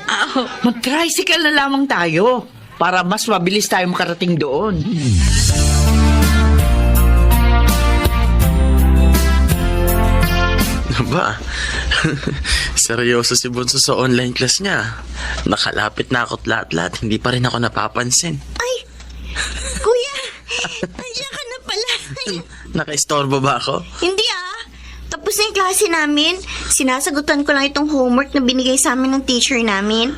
Mag-tricycle na lamang tayo para mas mabilis tayo makarating doon. Ba? Seryoso si Bunso sa online class niya. Nakalapit na ako't lahat-lahat, hindi pa rin ako napapansin. Ay, kuya, nandiyan ka na pala. Nakaistorbo ba ako? Hindi tapos na yung klase namin. Sinasagutan ko lang itong homework na binigay sa amin ng teacher namin.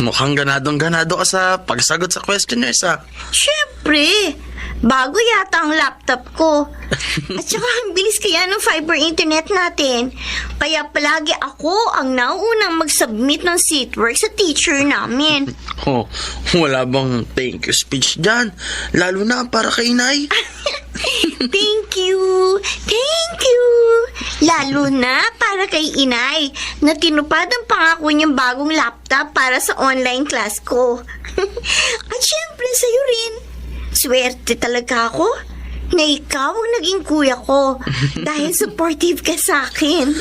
Mukhang ganadong-ganado ka sa pagsagot sa questionnaires Siyempre, bago yata ang laptop ko. At saka ang bilis kaya ng fiber internet natin. Kaya palagi ako ang nauunang mag-submit ng seatwork sa teacher namin. Oh, wala bang thank you speech dyan? Lalo na para kay Inay. Thank you! Thank you! Lalo na para kay Inay na tinupad ang pangako niyang bagong laptop para sa online class ko. At syempre sa'yo rin. Swerte talaga ako na ikaw ang naging kuya ko dahil supportive ka sa akin.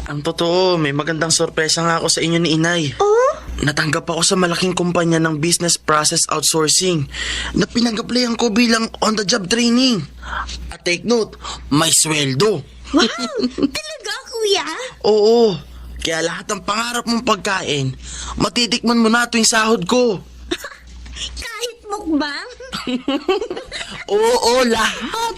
Ang totoo, may magandang sorpresa nga ako sa inyo ni Inay. Oh? Natanggap ako sa malaking kumpanya ng business process outsourcing na pinag-applyan ko bilang on-the-job training. At take note, may sweldo. Wow! Talaga, kuya? Oo. Kaya lahat ng pangarap mong pagkain, matitikman mo na tuwing sahod ko. Kahit mukbang? Oo, lahat.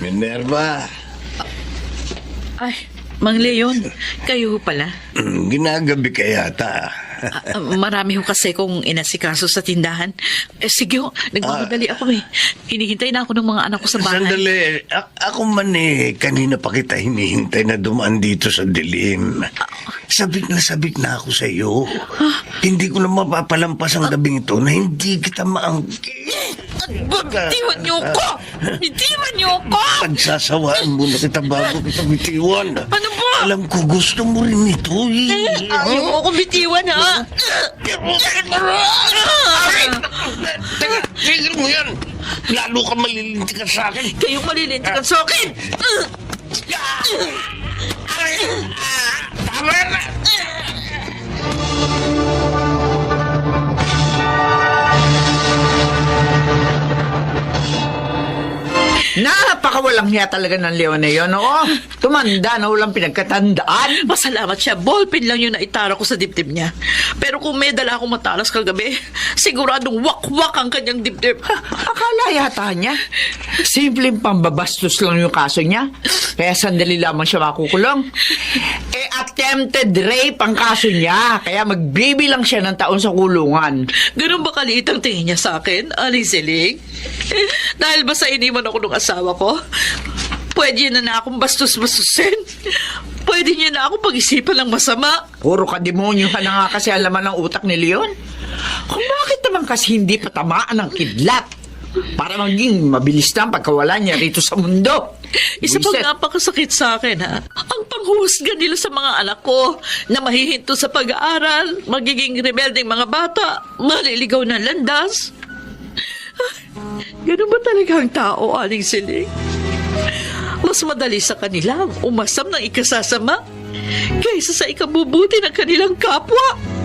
Minerva. Ay, Mang Leon, kayo pala. Ginagabi ka yata. Marami ho kasi kong inasikaso sa tindahan. Sige ho, nagmamadali ako Hinihintay na ako ng mga anak ko sa bahay. Sandali. Ako man kanina pa kita hinihintay na dumaan dito sa dilim. Sabik na ako sa iyo. Hindi ko na mapapalampas ang gabing ito na hindi kita Bitiwan niyo ko! Bitiwan niyo ko! Pagsasawaan mo na kita bago kita bitiwan. Ano ba? Alam ko gusto mo rin ito Ayaw mo akong bitiwan, ha? Tigil mo yan! Lalo ka malilintikan sa akin. Kayong malilintikan sa akin! Tama na! Napakawalang niya talaga ng Leon na yun, oo. Tumanda na walang pinagkatandaan. Masalamat siya. Ballpen lang yun na itara ko sa dibdib niya. Pero kung may dala akong matalas kagabi, siguradong wak-wak ang kanyang dibdib. Akala yata niya. Simpleng pambabastos lang yung kaso niya. Kaya sandali lamang siya makukulong. Attempted rape ang kaso niya. Kaya magbibilang siya ng taon sa kulungan. Ganun ba kaliit ang tingin niya sa akin, Aling Siling? Dahil ba sa iniwan ako ng asawa ko? Pwede na akong bastos-bastusin. Pwede niya na akong pag-isipan ng masama. Puro kademonyohan na nga kasi alaman ng utak ni Leon. Kung bakit naman kasi hindi patamaan ng kidlat? Para maging mabilis na ang pagkawala niya rito sa mundo. Isa pang Buiset. napakasakit sa akin, ha? Ang panghuhusga nila sa mga anak ko na mahihinto sa pag-aaral, magiging rebeldeng mga bata, maliligaw ng landas. Ganun ba talaga ang tao, Aling Siling? Mas madali sa kanila ang umasam ng ikasasama kaysa sa ikabubuti ng kanilang kapwa.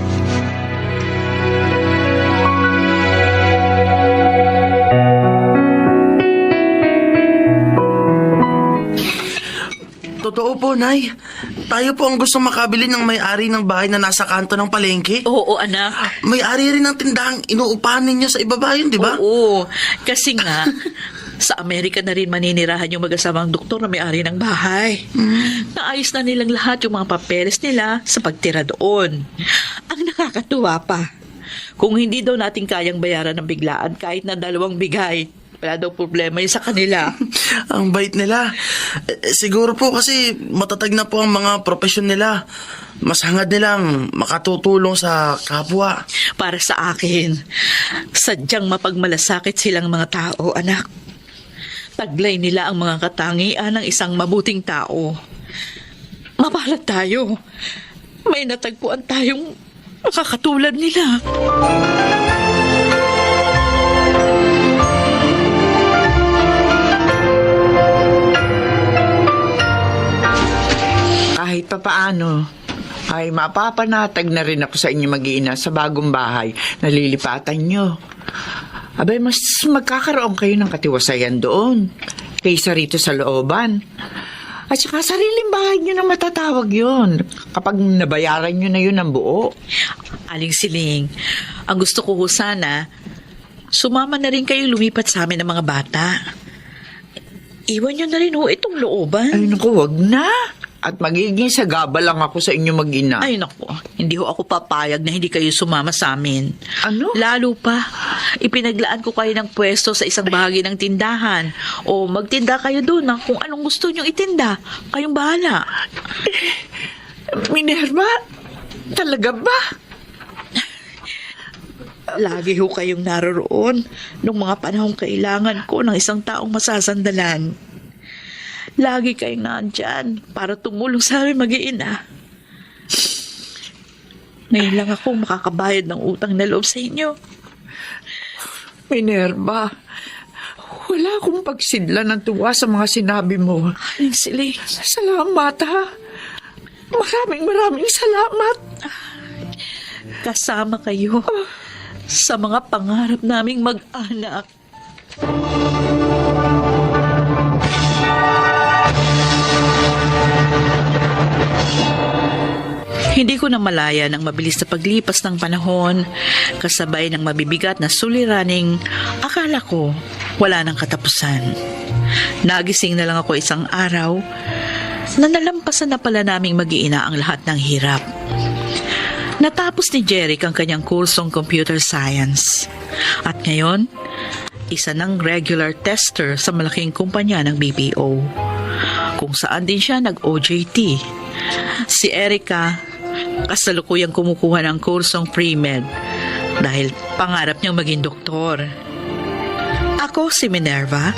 Totoo po, Nay. Tayo po ang gusto makabili ng may-ari ng bahay na nasa kanto ng palengke. Oo, anak. May-ari rin ng tindahang inuupahan ninyo sa ibaba yun, di ba? Oo, kasi nga, sa Amerika na rin maninirahan yung mag-asamang doktor na may-ari ng bahay. Naayos na nilang lahat yung mga papeles nila sa pagtira doon. Ang nakakatuwa pa, kung hindi daw natin kayang bayaran ng biglaan kahit na 2 bigay, wala daw problema yun sa kanila. Ang bait nila. Siguro po kasi matatag na po ang mga profesyon nila. Mas hangad nilang makatutulong sa kapwa. Para sa akin, sadyang mapagmalasakit silang mga tao, anak. Taglay nila ang mga katangian ng isang mabuting tao. Mapalad tayo. May natagpuan tayong makakatulad nila. Kahit papaano, ay mapapanatag na rin ako sa inyo mag-iina sa bagong bahay na lilipatan nyo. Abay, mas magkakaroon kayo ng katiwasayan doon kaysa rito sa looban. At saka sariling bahay nyo na matatawag yun kapag nabayaran nyo na yun ng buo. Aling Siling, ang gusto ko ho sana, sumama na rin kayo lumipat sa amin ng mga bata. Iwan nyo na rin ho itong looban. Ay, naku, wag na. At magiging sagaba lang ako sa inyo mag-ina. Ay, naku, hindi ho ako papayag na hindi kayo sumama sa amin. Ano? Lalo pa, ipinaglaan ko kayo ng pwesto sa isang bahagi ng tindahan. O magtinda kayo doon ng kung anong gusto nyong itinda. Kayong bahala. Minerva, talaga ba? Lagi ho kayong naroroon nung mga panahong kailangan ko ng isang taong masasandalan. Lagi kayong nandyan para tumulong sa amin mag-iina. Ngayon lang ako makakabayad ng utang na loob sa inyo. Minerva, wala akong pagsidla ng tuwa sa mga sinabi mo. Aling Siling, Salamat, ha? Maraming salamat. kasama kayo sa mga pangarap naming mag-anak. Hindi ko na malaya ng mabilis na paglipas ng panahon, kasabay ng mabibigat na suliraning akala ko wala nang katapusan. Nagising na lang ako isang araw na nalampasan na pala naming mag-iina ang lahat ng hirap. Natapos ni Jeric ang kanyang kursong computer science. At ngayon, isa ng regular tester sa malaking kumpanya ng BPO, kung saan din siya nag-OJT. Si Erica, kasalukuyang kumukuha ng kursong pre-med dahil pangarap niyang maging doktor. Ako si Minerva.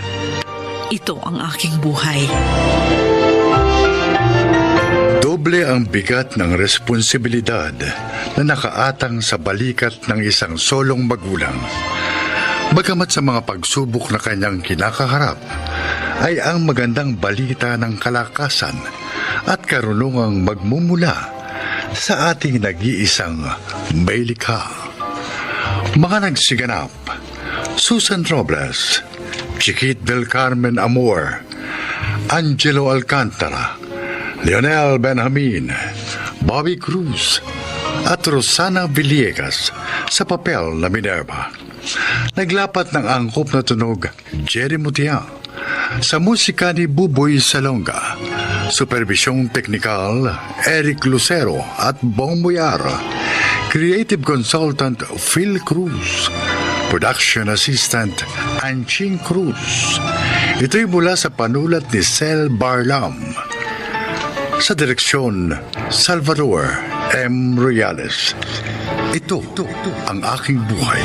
Ito ang aking buhay. Doble ang bigat ng responsibilidad na nakaatang sa balikat ng isang solong magulang. Bagamat sa mga pagsubok na kanyang kinakaharap, ay ang magandang balita ng kalakasan at karunungang magmumula sa ating nag-iisang may likha. Mga nagsiganap, Susan Robles, Chiquit del Carmen Amor, Angelo Alcantara, Leonel Benjamin, Bobby Cruz, at Rosana Villegas sa papel na Minerva. Naglapat ng angkop na tunog Jerry Mutia sa musika ni Buboy Salonga. Supervisyong teknikal Eric Lucero at Bong Muyar. Creative consultant Phil Cruz. Production assistant Anching Cruz. Ito'y mula sa panulat ni Sel Barlam. Sa direksyon Salvador M. Royales. Ito ang aking buhay.